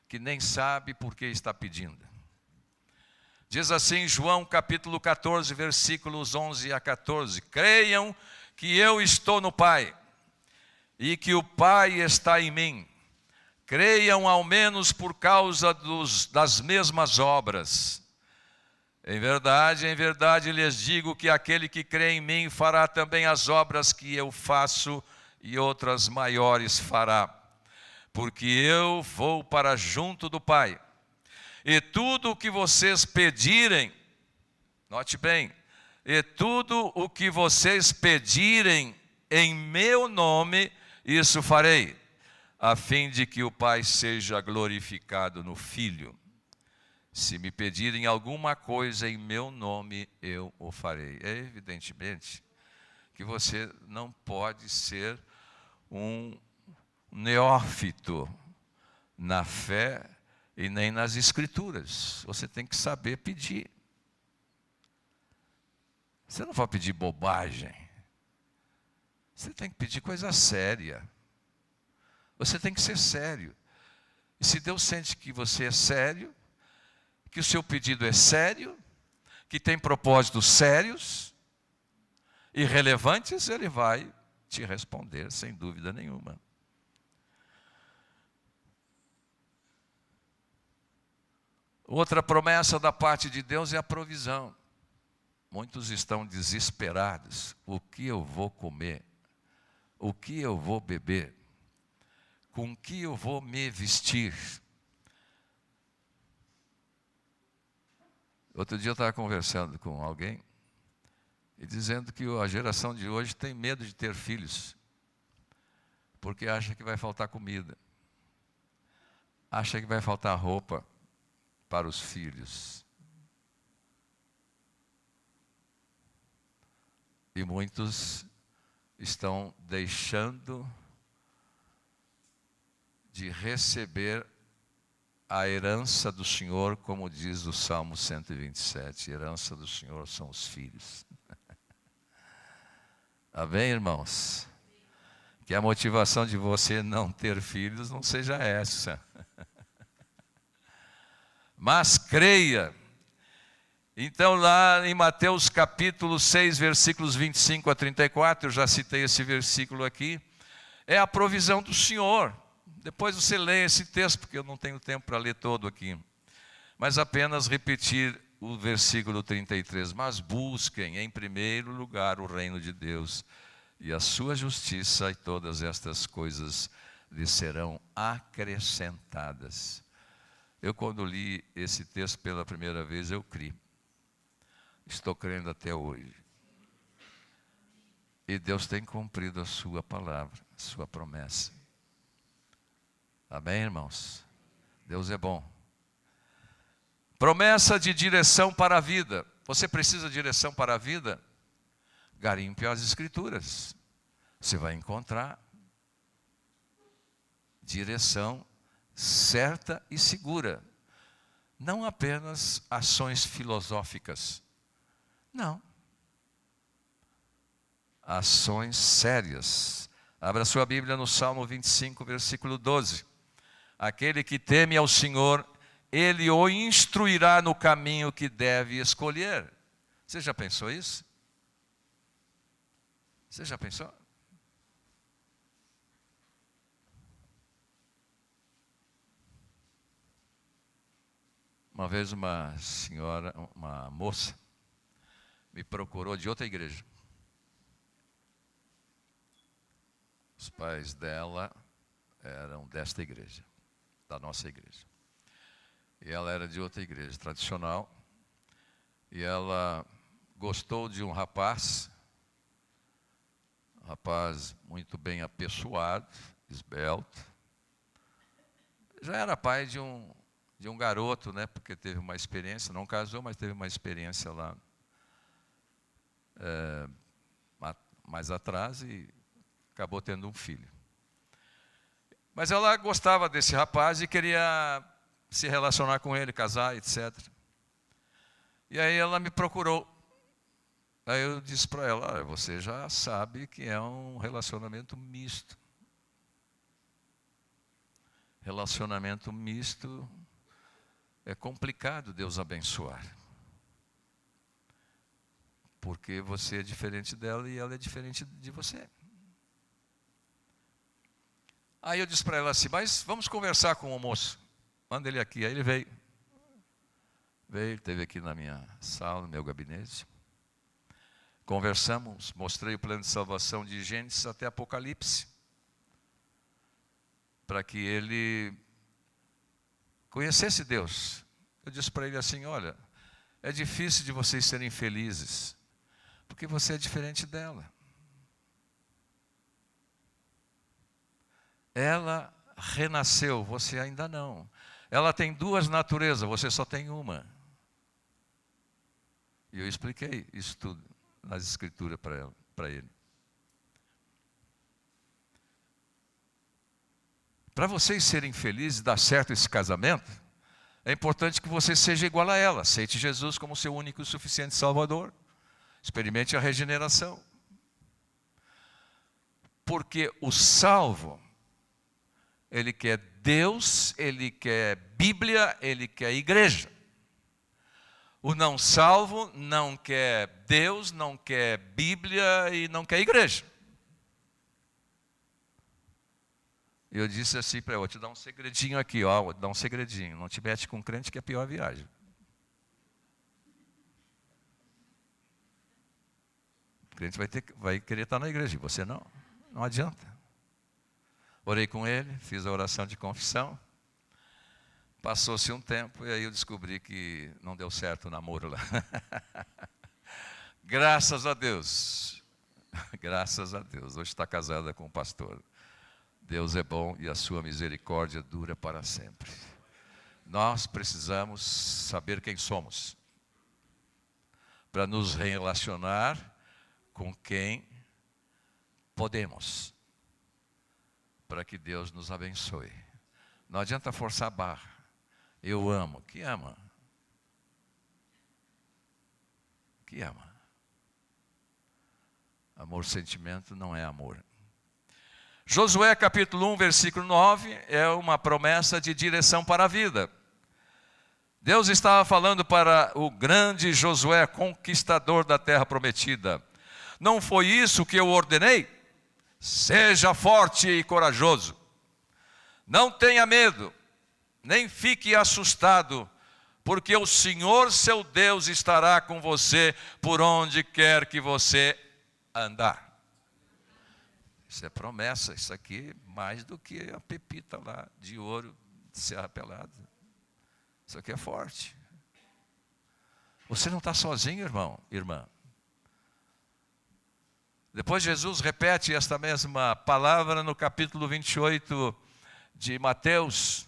que nem sabe por que está pedindo. Diz assim João capítulo 14, versículos 11 a 14. Creiam que eu estou no Pai, e que o Pai está em mim. Creiam ao menos por causa das mesmas obras. Em verdade lhes digo que aquele que crê em mim fará também as obras que eu faço, e outras maiores fará. Porque eu vou para junto do Pai. E tudo o que vocês pedirem, note bem, e tudo o que vocês pedirem em meu nome, isso farei, a fim de que o Pai seja glorificado no Filho. Se me pedirem alguma coisa em meu nome, eu o farei. É evidentemente que você não pode ser um neófito na fé e nem nas Escrituras. Você tem que saber pedir. Você não vai pedir bobagem. Você tem que pedir coisa séria. Você tem que ser sério. E se Deus sente que você é sério, que o seu pedido é sério, que tem propósitos sérios e relevantes, Ele vai te responder, sem dúvida nenhuma. Outra promessa da parte de Deus é a provisão. Muitos estão desesperados. O que eu vou comer? O que eu vou beber? Com que eu vou me vestir? Outro dia eu estava conversando com alguém e dizendo que a geração de hoje tem medo de ter filhos, porque acha que vai faltar comida, acha que vai faltar roupa para os filhos. E muitos estão deixando de receber a herança do Senhor, como diz o Salmo 127, a herança do Senhor são os filhos. Amém, irmãos? Que a motivação de você não ter filhos não seja essa. Mas creia. Então lá em Mateus capítulo 6, versículos 25 a 34, eu já citei esse versículo aqui, é a provisão do Senhor. Depois você lê esse texto, porque eu não tenho tempo para ler todo aqui. Mas apenas repetir o versículo 33, mas busquem em primeiro lugar o reino de Deus e a sua justiça, e todas estas coisas lhes serão acrescentadas. Eu, quando li esse texto pela primeira vez, eu criei. Estou crendo até hoje. E Deus tem cumprido a sua palavra, a sua promessa. Amém, irmãos? Deus é bom. Promessa de direção para a vida. Você precisa de direção para a vida? Garimpe as Escrituras. Você vai encontrar direção certa e segura. Não apenas ações filosóficas. Não. Ações sérias. Abra sua Bíblia no Salmo 25, versículo 12. Aquele que teme ao Senhor, Ele o instruirá no caminho que deve escolher. Você já pensou isso? Você já pensou? Uma vez uma senhora, uma moça, me procurou de outra igreja. Os pais dela eram desta igreja, da nossa igreja. E ela era de outra igreja tradicional. E ela gostou de um rapaz muito bem apessoado, esbelto. Já era pai de um garoto, né? Porque teve uma experiência, não casou, mas teve uma experiência lá mais atrás e acabou tendo um filho. Mas ela gostava desse rapaz e queria se relacionar com ele, casar, etc. E aí ela me procurou. Aí eu disse para ela, você já sabe que é um relacionamento misto. Relacionamento misto é complicado Deus abençoar. Porque você é diferente dela e ela é diferente de você. Aí eu disse para ela assim, mas vamos conversar com o moço. Manda ele aqui. Aí ele veio. Veio, esteve aqui na minha sala, no meu gabinete. Conversamos, mostrei o plano de salvação de Gênesis até Apocalipse. Para que ele conhecesse Deus. Eu disse para ele assim, olha, é difícil de vocês serem felizes, porque você é diferente dela. Ela renasceu, você ainda não. Ela tem duas naturezas, você só tem uma. E eu expliquei isso tudo nas Escrituras para ele. Para vocês serem felizes, dar certo esse casamento, é importante que você seja igual a ela. Aceite Jesus como seu único e suficiente Salvador. Experimente a regeneração. Porque o salvo, ele quer Deus, ele quer Bíblia, ele quer igreja. O não salvo não quer Deus, não quer Bíblia e não quer igreja. Eu disse assim para ela, vou te dar um segredinho aqui, ó, vou te dar um segredinho. Não te mete com crente que é a pior viagem. O crente vai querer estar na igreja, e você não. Não adianta. Orei com ele, fiz a oração de confissão. Passou-se um tempo e aí eu descobri que não deu certo o namoro lá. Graças a Deus. Graças a Deus. Hoje está casada com o pastor. Deus é bom e a sua misericórdia dura para sempre. Nós precisamos saber quem somos, para nos relacionar com quem podemos, para que Deus nos abençoe. Não adianta forçar a barra. Eu amo. Que ama? Que ama? Amor, sentimento não é amor. Josué capítulo 1, versículo 9, é uma promessa de direção para a vida. Deus estava falando para o grande Josué, conquistador da terra prometida. Não foi isso que eu ordenei? Seja forte e corajoso. Não tenha medo, nem fique assustado porque o Senhor seu Deus estará com você por onde quer que você andar. Isso é promessa, isso aqui é mais do que a pepita lá de ouro de Serra Pelada. Isso aqui é forte. Você não está sozinho, irmão, irmã. Depois Jesus repete esta mesma palavra no capítulo 28 de Mateus.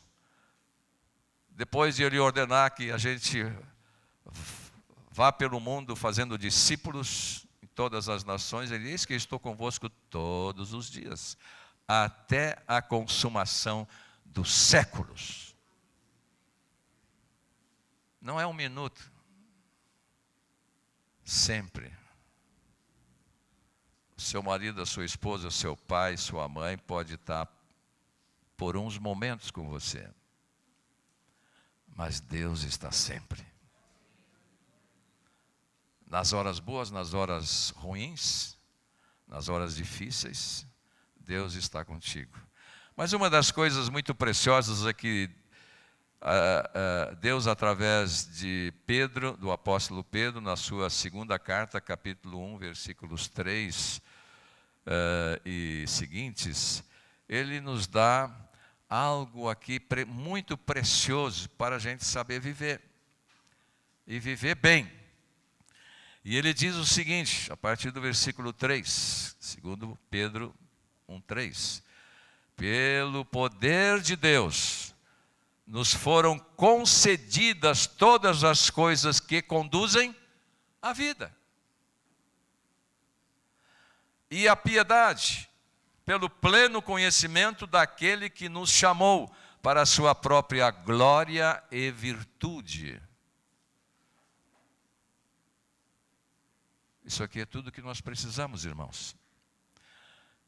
Depois de ele ordenar que a gente vá pelo mundo fazendo discípulos em todas as nações, ele diz que estou convosco todos os dias, até a consumação dos séculos. Não é um minuto, sempre. Seu marido, a sua esposa, seu pai, sua mãe pode estar por uns momentos com você, mas Deus está sempre. Nas horas boas, nas horas ruins, nas horas difíceis, Deus está contigo. Mas uma das coisas muito preciosas é que Deus, através de Pedro, do apóstolo Pedro, na sua segunda carta, capítulo 1, versículos 3 e seguintes, ele nos dá algo aqui muito precioso para a gente saber viver, e viver bem. E ele diz o seguinte, a partir do versículo 3, segundo Pedro 1:3, pelo poder de Deus, nos foram concedidas todas as coisas que conduzem à vida. E a piedade, pelo pleno conhecimento daquele que nos chamou para a sua própria glória e virtude. Isso aqui é tudo que nós precisamos, irmãos.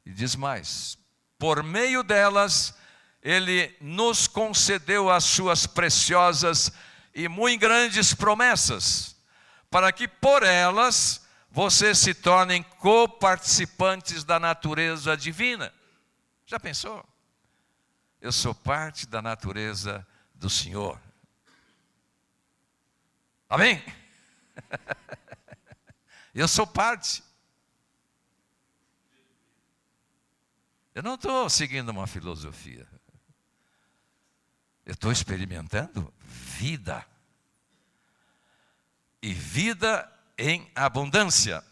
E diz mais, por meio delas, Ele nos concedeu as suas preciosas e muito grandes promessas, para que por elas vocês se tornem coparticipantes da natureza divina. Já pensou? Eu sou parte da natureza do Senhor. Amém? Eu sou parte. Eu não estou seguindo uma filosofia. Eu estou experimentando vida. E vida em abundância.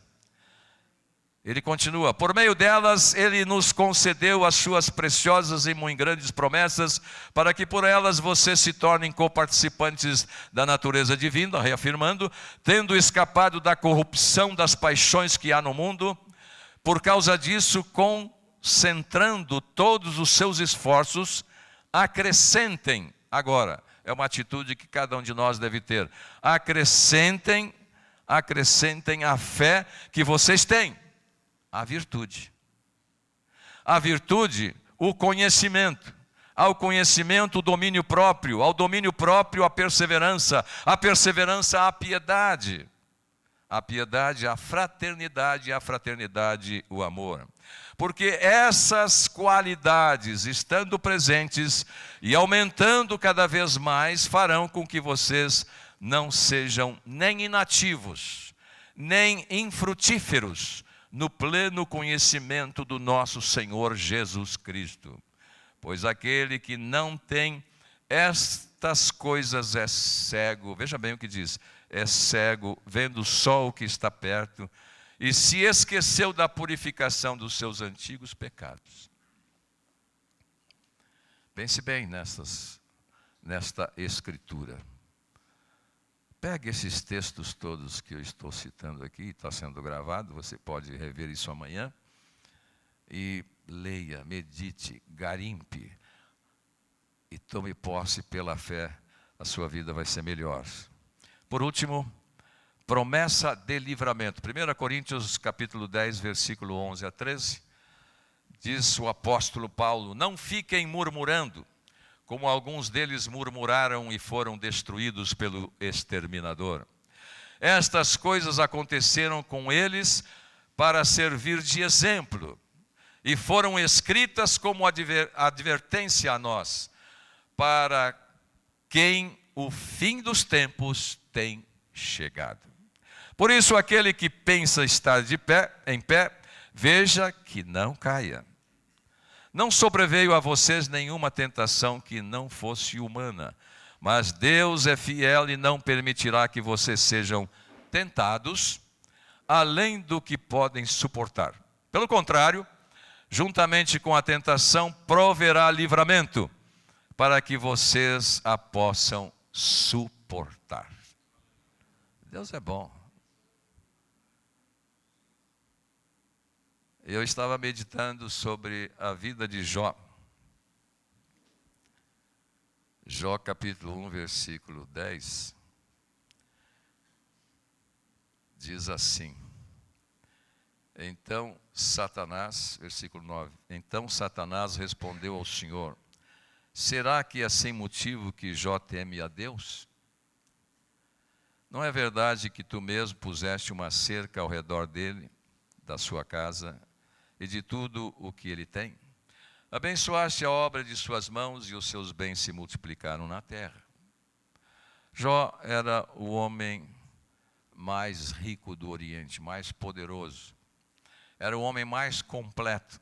Ele continua, por meio delas, Ele nos concedeu as suas preciosas e muito grandes promessas, para que por elas vocês se tornem coparticipantes da natureza divina, reafirmando, tendo escapado da corrupção das paixões que há no mundo, por causa disso, concentrando todos os seus esforços, acrescentem, agora, é uma atitude que cada um de nós deve ter, acrescentem a fé que vocês têm. A virtude, o conhecimento, ao conhecimento o domínio próprio, ao domínio próprio a perseverança a piedade, a fraternidade, o amor. Porque essas qualidades, estando presentes e aumentando cada vez mais, farão com que vocês não sejam nem inativos, nem infrutíferos, no pleno conhecimento do nosso Senhor Jesus Cristo. Pois aquele que não tem estas coisas é cego, veja bem o que diz, é cego, vendo só o que está perto, e se esqueceu da purificação dos seus antigos pecados. Pense bem nesta escritura. Pegue esses textos todos que eu estou citando aqui, está sendo gravado, você pode rever isso amanhã, e leia, medite, garimpe, e tome posse pela fé, a sua vida vai ser melhor. Por último, promessa de livramento. 1 Coríntios capítulo 10, versículo 11 a 13, diz o apóstolo Paulo, não fiquem murmurando, como alguns deles murmuraram e foram destruídos pelo exterminador. Estas coisas aconteceram com eles para servir de exemplo, e foram escritas como advertência a nós, para quem o fim dos tempos tem chegado. Por isso, aquele que pensa estar em pé, veja que não caia. Não sobreveio a vocês nenhuma tentação que não fosse humana, mas Deus é fiel e não permitirá que vocês sejam tentados além do que podem suportar. Pelo contrário, juntamente com a tentação, proverá livramento, para que vocês a possam suportar. Deus é bom. Eu estava meditando sobre a vida de Jó. Jó capítulo 1, versículo 10. Diz assim. Então Satanás, versículo 9. Então Satanás respondeu ao Senhor: será que é sem motivo que Jó teme a Deus? Não é verdade que tu mesmo puseste uma cerca ao redor dele, da sua casa e de tudo o que ele tem? Abençoaste a obra de suas mãos e os seus bens se multiplicaram na terra. Jó era o homem mais rico do Oriente, mais poderoso. Era o homem mais completo.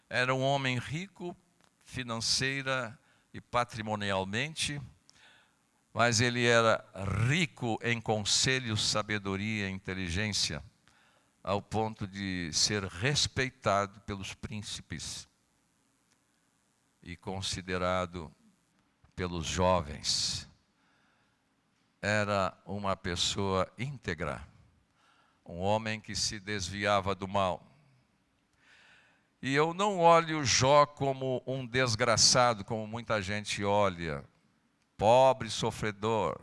Era um homem rico financeira e patrimonialmente, mas ele era rico em conselho, sabedoria e inteligência, ao ponto de ser respeitado pelos príncipes e considerado pelos jovens. Era uma pessoa íntegra, um homem que se desviava do mal. E eu não olho Jó como um desgraçado, como muita gente olha, pobre sofredor.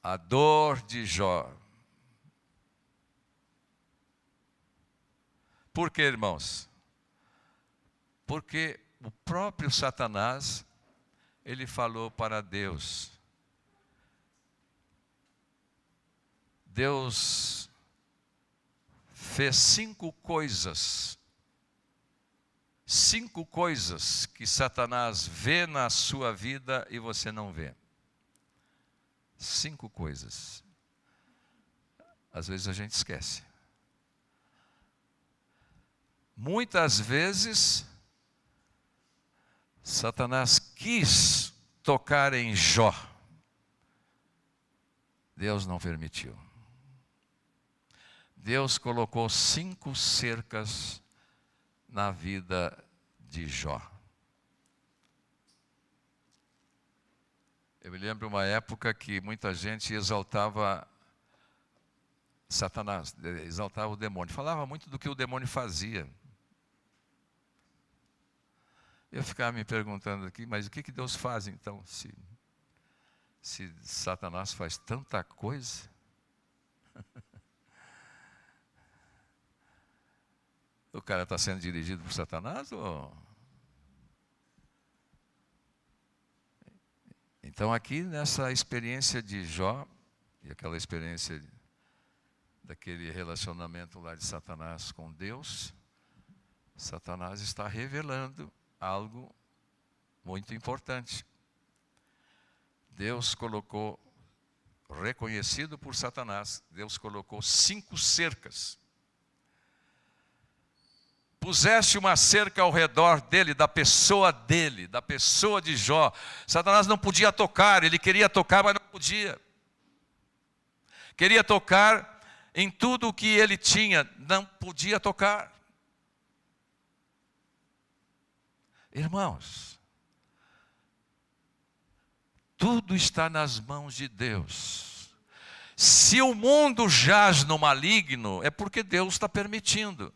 A dor de Jó. Por quê, irmãos? Porque o próprio Satanás, ele falou para Deus. Deus fez 5 coisas que Satanás vê na sua vida e você não vê. 5 coisas. Às vezes a gente esquece. Muitas vezes, Satanás quis tocar em Jó. Deus não permitiu. Deus colocou 5 cercas na vida de Jó. Eu me lembro uma época que muita gente exaltava Satanás, exaltava o demônio. Falava muito do que o demônio fazia. Eu ficava me perguntando aqui, mas o que Deus faz então, se Satanás faz tanta coisa? O cara está sendo dirigido por Satanás? Ou... Então aqui nessa experiência de Jó, e aquela experiência daquele relacionamento lá de Satanás com Deus, Satanás está revelando algo muito importante. Deus colocou, reconhecido por Satanás, Deus colocou 5 cercas. Puseste uma cerca ao redor dele, da pessoa de Jó. Satanás não podia tocar, ele queria tocar, mas não podia. Queria tocar em tudo o que ele tinha, não podia tocar. Irmãos, tudo está nas mãos de Deus. Se o mundo jaz no maligno, é porque Deus está permitindo.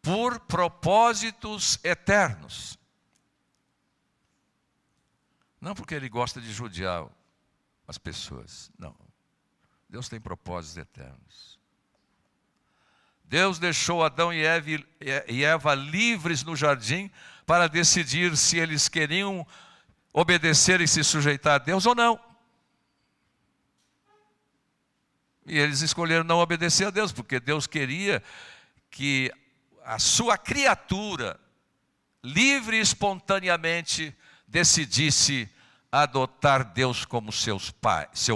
Por propósitos eternos. Não porque Ele gosta de judiar as pessoas. Não. Deus tem propósitos eternos. Deus deixou Adão e Eva livres no jardim para decidir se eles queriam obedecer e se sujeitar a Deus ou não. E eles escolheram não obedecer a Deus, porque Deus queria que a sua criatura livre e espontaneamente, decidisse adotar Deus como seu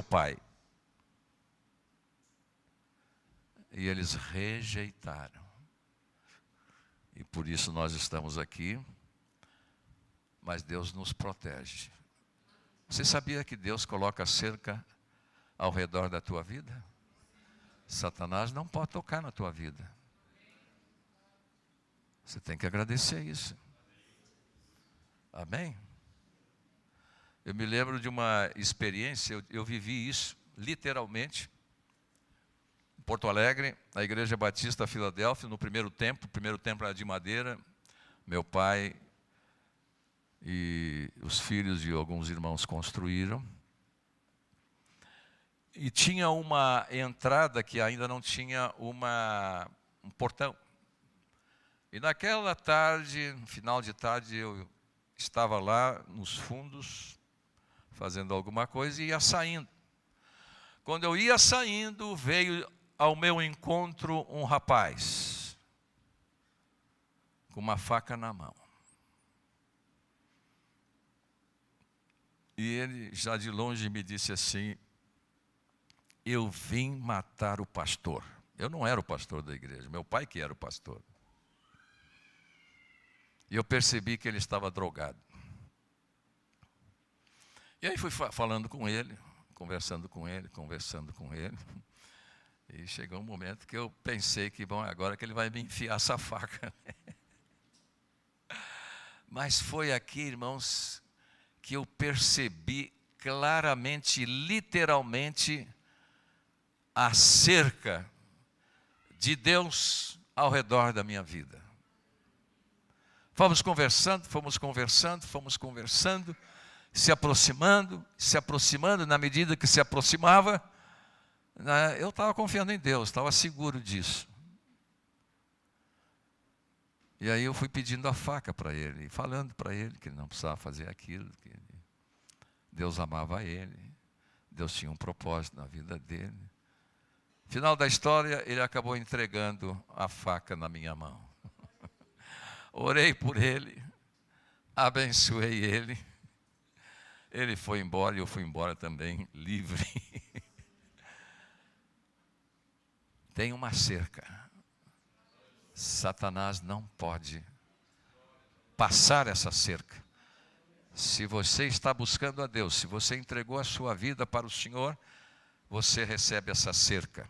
pai. E eles rejeitaram. E por isso nós estamos aqui, mas Deus nos protege. Você sabia que Deus coloca cerca ao redor da tua vida? Satanás não pode tocar na tua vida. Você tem que agradecer isso. Amém? Eu me lembro de uma experiência, eu vivi isso, literalmente, em Porto Alegre, na Igreja Batista Filadélfia, no primeiro templo era de madeira, meu pai e os filhos de alguns irmãos construíram, e tinha uma entrada que ainda não tinha um portão. E naquela tarde, no final de tarde, eu estava lá nos fundos, fazendo alguma coisa e ia saindo. Quando eu ia saindo, veio ao meu encontro um rapaz, com uma faca na mão. E ele, já de longe, me disse assim: eu vim matar o pastor. Eu não era o pastor da igreja, meu pai que era o pastor. E eu percebi que ele estava drogado. E aí fui falando com ele, conversando com ele. E chegou um momento que eu pensei que, bom, agora que ele vai me enfiar essa faca. Mas foi aqui, irmãos, que eu percebi claramente, literalmente, a cerca de Deus ao redor da minha vida. Fomos conversando, se aproximando, na medida que se aproximava, eu estava confiando em Deus, estava seguro disso. E aí eu fui pedindo a faca para ele, falando para ele que ele não precisava fazer aquilo, que Deus amava ele, Deus tinha um propósito na vida dele. Final da história, ele acabou entregando a faca na minha mão. Orei por ele, abençoei ele. Ele foi embora e eu fui embora também, livre. Tem uma cerca. Satanás não pode passar essa cerca. Se você está buscando a Deus, se você entregou a sua vida para o Senhor, você recebe essa cerca.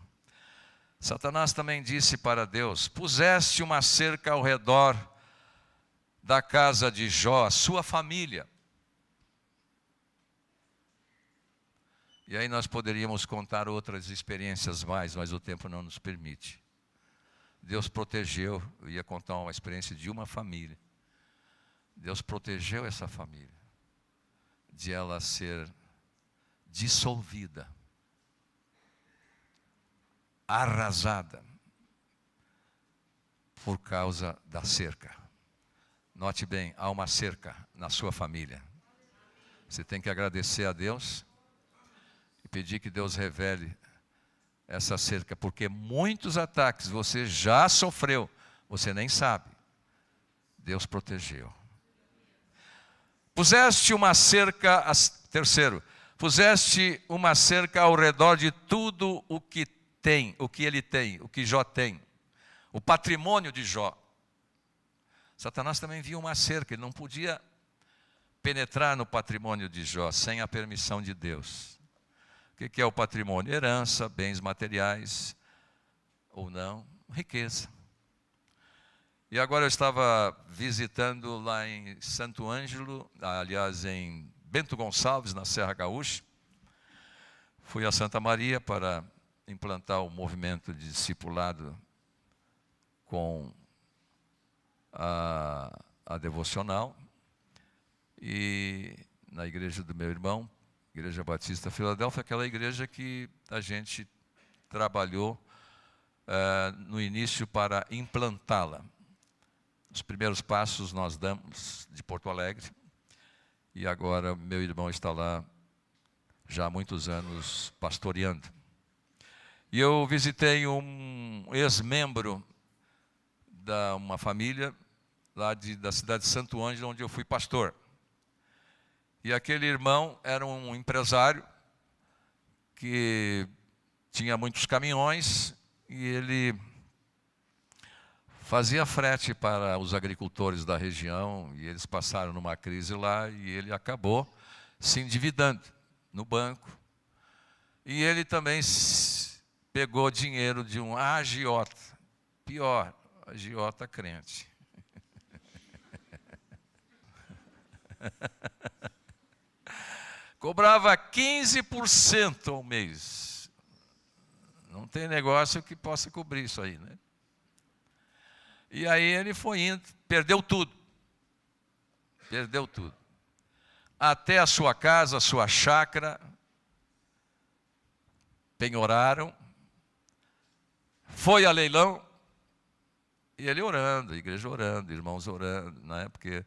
Satanás também disse para Deus: puseste uma cerca ao redor da casa de Jó, sua família. E aí nós poderíamos contar outras experiências mais, mas o tempo não nos permite. Deus protegeu, eu ia contar uma experiência de uma família. Deus protegeu essa família de ela ser dissolvida, arrasada, por causa da cerca. Note bem, há uma cerca na sua família. Você tem que agradecer a Deus e pedir que Deus revele essa cerca, porque muitos ataques você já sofreu, você nem sabe. Deus protegeu. Puseste uma cerca, puseste uma cerca ao redor de tudo o que tem, o que ele tem, o que Jó tem, o patrimônio de Jó. Satanás também viu uma cerca, ele não podia penetrar no patrimônio de Jó sem a permissão de Deus. O que é o patrimônio? Herança, bens materiais, ou não, riqueza. E agora eu estava visitando lá em Santo Ângelo, aliás em Bento Gonçalves, na Serra Gaúcha. Fui a Santa Maria para implantar o movimento de discipulado com a devocional. E na igreja do meu irmão, Igreja Batista Filadélfia, aquela igreja que a gente trabalhou no início para implantá-la. Os primeiros passos nós damos de Porto Alegre, e agora meu irmão está lá já há muitos anos pastoreando. E eu visitei um ex-membro de uma família lá da cidade de Santo Ângelo, onde eu fui pastor. E aquele irmão era um empresário que tinha muitos caminhões e ele fazia frete para os agricultores da região, e eles passaram numa crise lá e ele acabou se endividando no banco. E ele também pegou dinheiro de um agiota, pior, agiota crente. Cobrava 15% ao mês. Não tem negócio que possa cobrir isso aí, né? E aí ele foi indo, perdeu tudo. Perdeu tudo. Até a sua casa, a sua chácara, penhoraram. Foi a leilão. E ele orando, a igreja orando, irmãos orando, né? Porque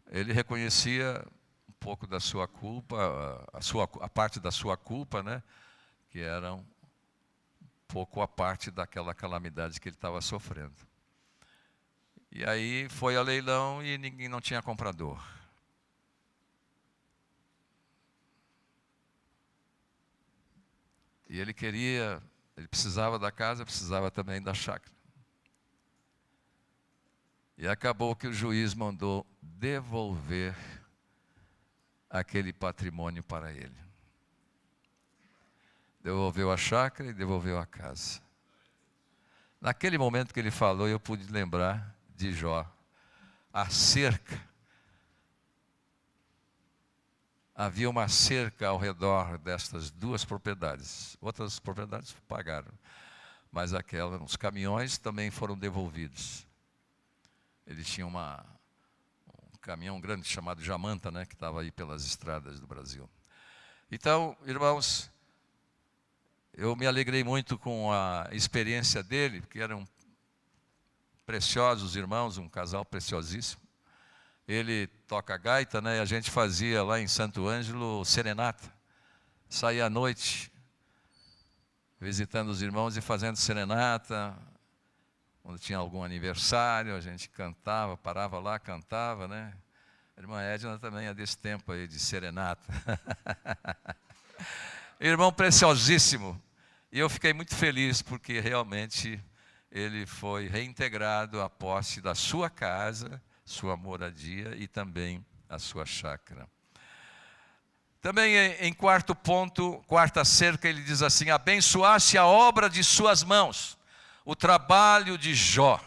ele reconhecia um pouco da sua culpa, a parte da sua culpa, né? Que era um pouco a parte daquela calamidade que ele estava sofrendo. E aí foi a leilão e ninguém não tinha comprador. E ele precisava da casa, precisava também da chácara. E acabou que o juiz mandou devolver aquele patrimônio para ele. Devolveu a chácara e devolveu a casa. Naquele momento que ele falou, eu pude lembrar de Jó. A cerca. Havia uma cerca ao redor destas duas propriedades. Outras propriedades pagaram. Mas os caminhões também foram devolvidos. Ele tinha um caminhão grande chamado Jamanta, né, que estava aí pelas estradas do Brasil. Então, irmãos, eu me alegrei muito com a experiência dele, porque eram preciosos irmãos, um casal preciosíssimo. Ele toca gaita, né, e a gente fazia lá em Santo Ângelo serenata. Saía à noite, visitando os irmãos e fazendo serenata. Quando tinha algum aniversário, a gente cantava, parava lá, cantava, né? A irmã Edna também é desse tempo aí, de serenata. Irmão preciosíssimo. E eu fiquei muito feliz, porque realmente ele foi reintegrado à posse da sua casa, sua moradia e também a sua chácara. Também em quarto ponto, quarta cerca, ele diz assim: abençoasse a obra de suas mãos, o trabalho de Jó.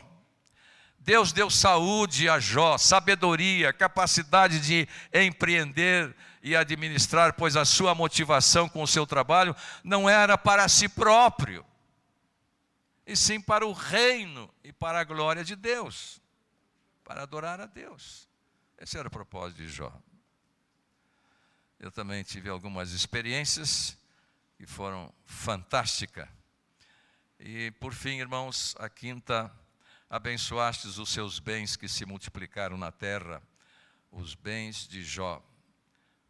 Deus deu saúde a Jó, sabedoria, capacidade de empreender e administrar, pois a sua motivação com o seu trabalho não era para si próprio, e sim para o reino e para a glória de Deus, para adorar a Deus. Esse era o propósito de Jó. Eu também tive algumas experiências que foram fantásticas. E por fim, irmãos, a quinta: abençoastes os seus bens que se multiplicaram na terra. Os bens de Jó,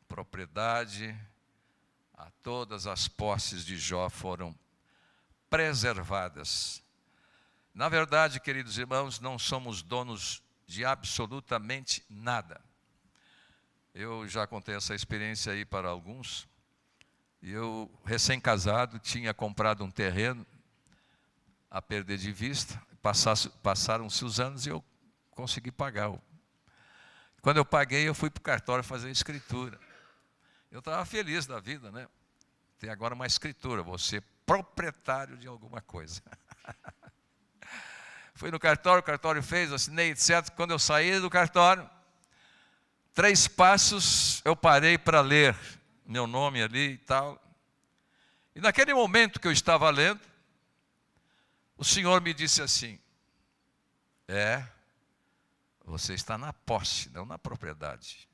propriedade, a todas as posses de Jó foram preservadas. Na verdade, queridos irmãos, não somos donos de absolutamente nada. Eu já contei essa experiência aí para alguns. Eu, recém-casado, tinha comprado um terreno a perder de vista. Passaram-se os anos e eu consegui pagar. Quando eu paguei, eu fui para o cartório fazer a escritura. Eu estava feliz da vida, né? Tem agora uma escritura, vou ser proprietário de alguma coisa. Fui no cartório, o cartório fez, assinei, etc. Quando eu saí do cartório, 3 passos eu parei para ler meu nome ali e tal. E naquele momento que eu estava lendo, o Senhor me disse assim: você está na posse, não na propriedade.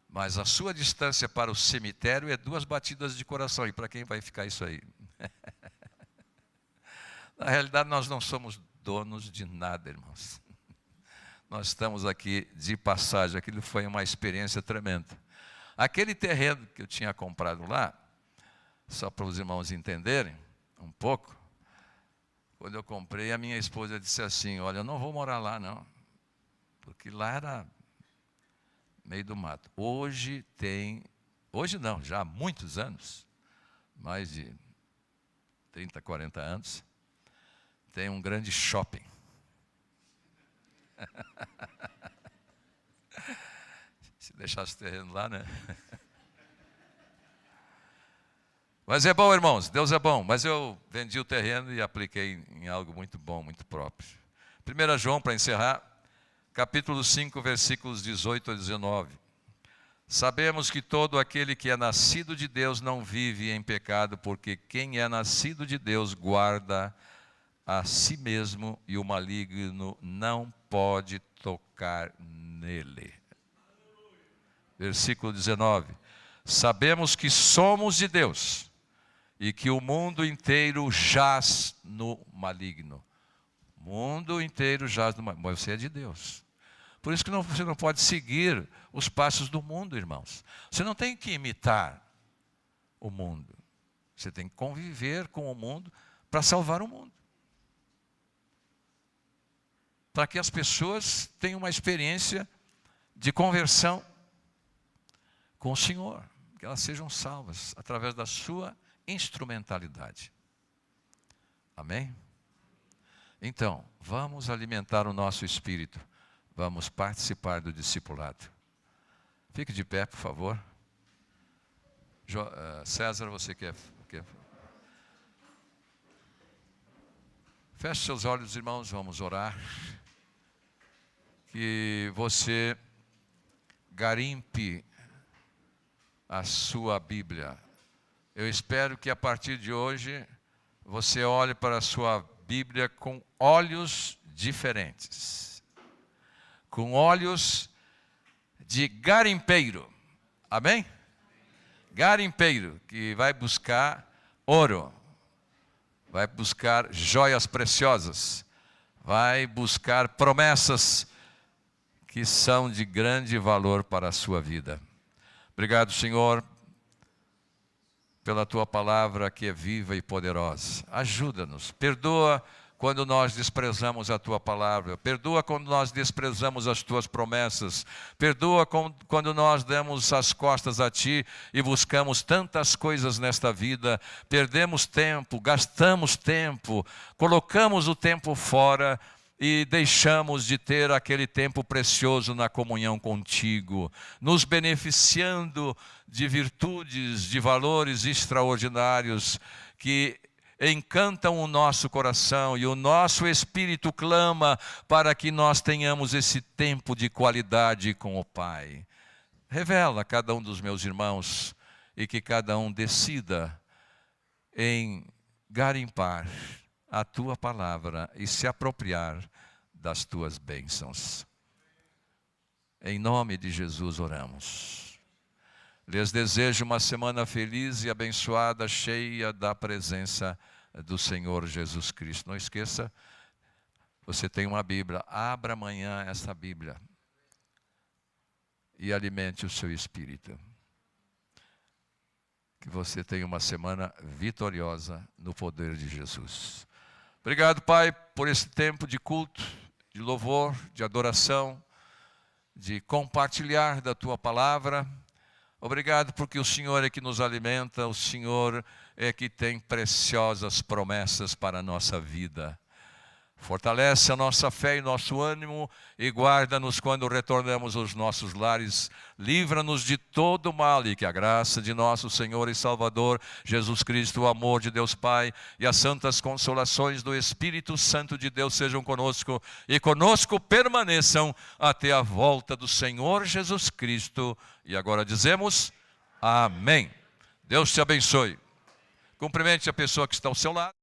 Mas a sua distância para o cemitério é 2 batidas de coração. E para quem vai ficar isso aí? Na realidade, nós não somos donos de nada, irmãos. Nós estamos aqui de passagem. Aquilo foi uma experiência tremenda. Aquele terreno que eu tinha comprado lá, só para os irmãos entenderem um pouco, Quando eu comprei, a minha esposa disse assim, olha, eu não vou morar lá não, porque lá era meio do mato. Hoje não, já há muitos anos, mais de 30, 40 anos, tem um grande shopping. Se deixasse o terreno lá, né? Mas é bom, irmãos, Deus é bom. Mas eu vendi o terreno e apliquei em algo muito bom, muito próprio. 1 João, para encerrar, capítulo 5, versículos 18 a 19. Sabemos que todo aquele que é nascido de Deus não vive em pecado, porque quem é nascido de Deus guarda a si mesmo e o maligno não pode tocar nele. Versículo 19. Sabemos que somos de Deus e que o mundo inteiro jaz no maligno. O mundo inteiro jaz no maligno. Mas você é de Deus. Por isso que você não pode seguir os passos do mundo, irmãos. Você não tem que imitar o mundo. Você tem que conviver com o mundo para salvar o mundo. Para que as pessoas tenham uma experiência de conversão com o Senhor. Que elas sejam salvas através da sua instrumentalidade. Amém? Então, vamos alimentar o nosso espírito. Vamos participar do discipulado. Fique de pé, por favor. César, você quer? Feche seus olhos, irmãos, vamos orar. Que você garimpe a sua Bíblia. Eu espero que a partir de hoje você olhe para a sua Bíblia com olhos diferentes. Com olhos de garimpeiro. Amém? Garimpeiro que vai buscar ouro. Vai buscar joias preciosas. Vai buscar promessas que são de grande valor para a sua vida. Obrigado, Senhor, pela Tua palavra que é viva e poderosa. Ajuda-nos, perdoa quando nós desprezamos a Tua palavra, perdoa quando nós desprezamos as Tuas promessas, perdoa quando nós damos as costas a Ti e buscamos tantas coisas nesta vida, perdemos tempo, gastamos tempo, colocamos o tempo fora e deixamos de ter aquele tempo precioso na comunhão contigo, nos beneficiando de virtudes, de valores extraordinários que encantam o nosso coração e o nosso espírito clama para que nós tenhamos esse tempo de qualidade com o Pai. Revela a cada um dos meus irmãos e que cada um decida em garimpar a Tua palavra e se apropriar das Tuas bênçãos. Em nome de Jesus oramos. Lhes desejo uma semana feliz e abençoada, cheia da presença do Senhor Jesus Cristo. Não esqueça, você tem uma Bíblia, abra amanhã essa Bíblia e alimente o seu espírito. Que você tenha uma semana vitoriosa no poder de Jesus. Obrigado, Pai, por esse tempo de culto, de louvor, de adoração, de compartilhar da Tua palavra. Obrigado porque o Senhor é que nos alimenta, o Senhor é que tem preciosas promessas para a nossa vida. Fortalece a nossa fé e nosso ânimo e guarda-nos quando retornamos aos nossos lares. Livra-nos de todo mal e que a graça de nosso Senhor e Salvador Jesus Cristo, o amor de Deus Pai e as santas consolações do Espírito Santo de Deus sejam conosco e conosco permaneçam até a volta do Senhor Jesus Cristo. E agora dizemos amém. Deus te abençoe. Cumprimente a pessoa que está ao seu lado.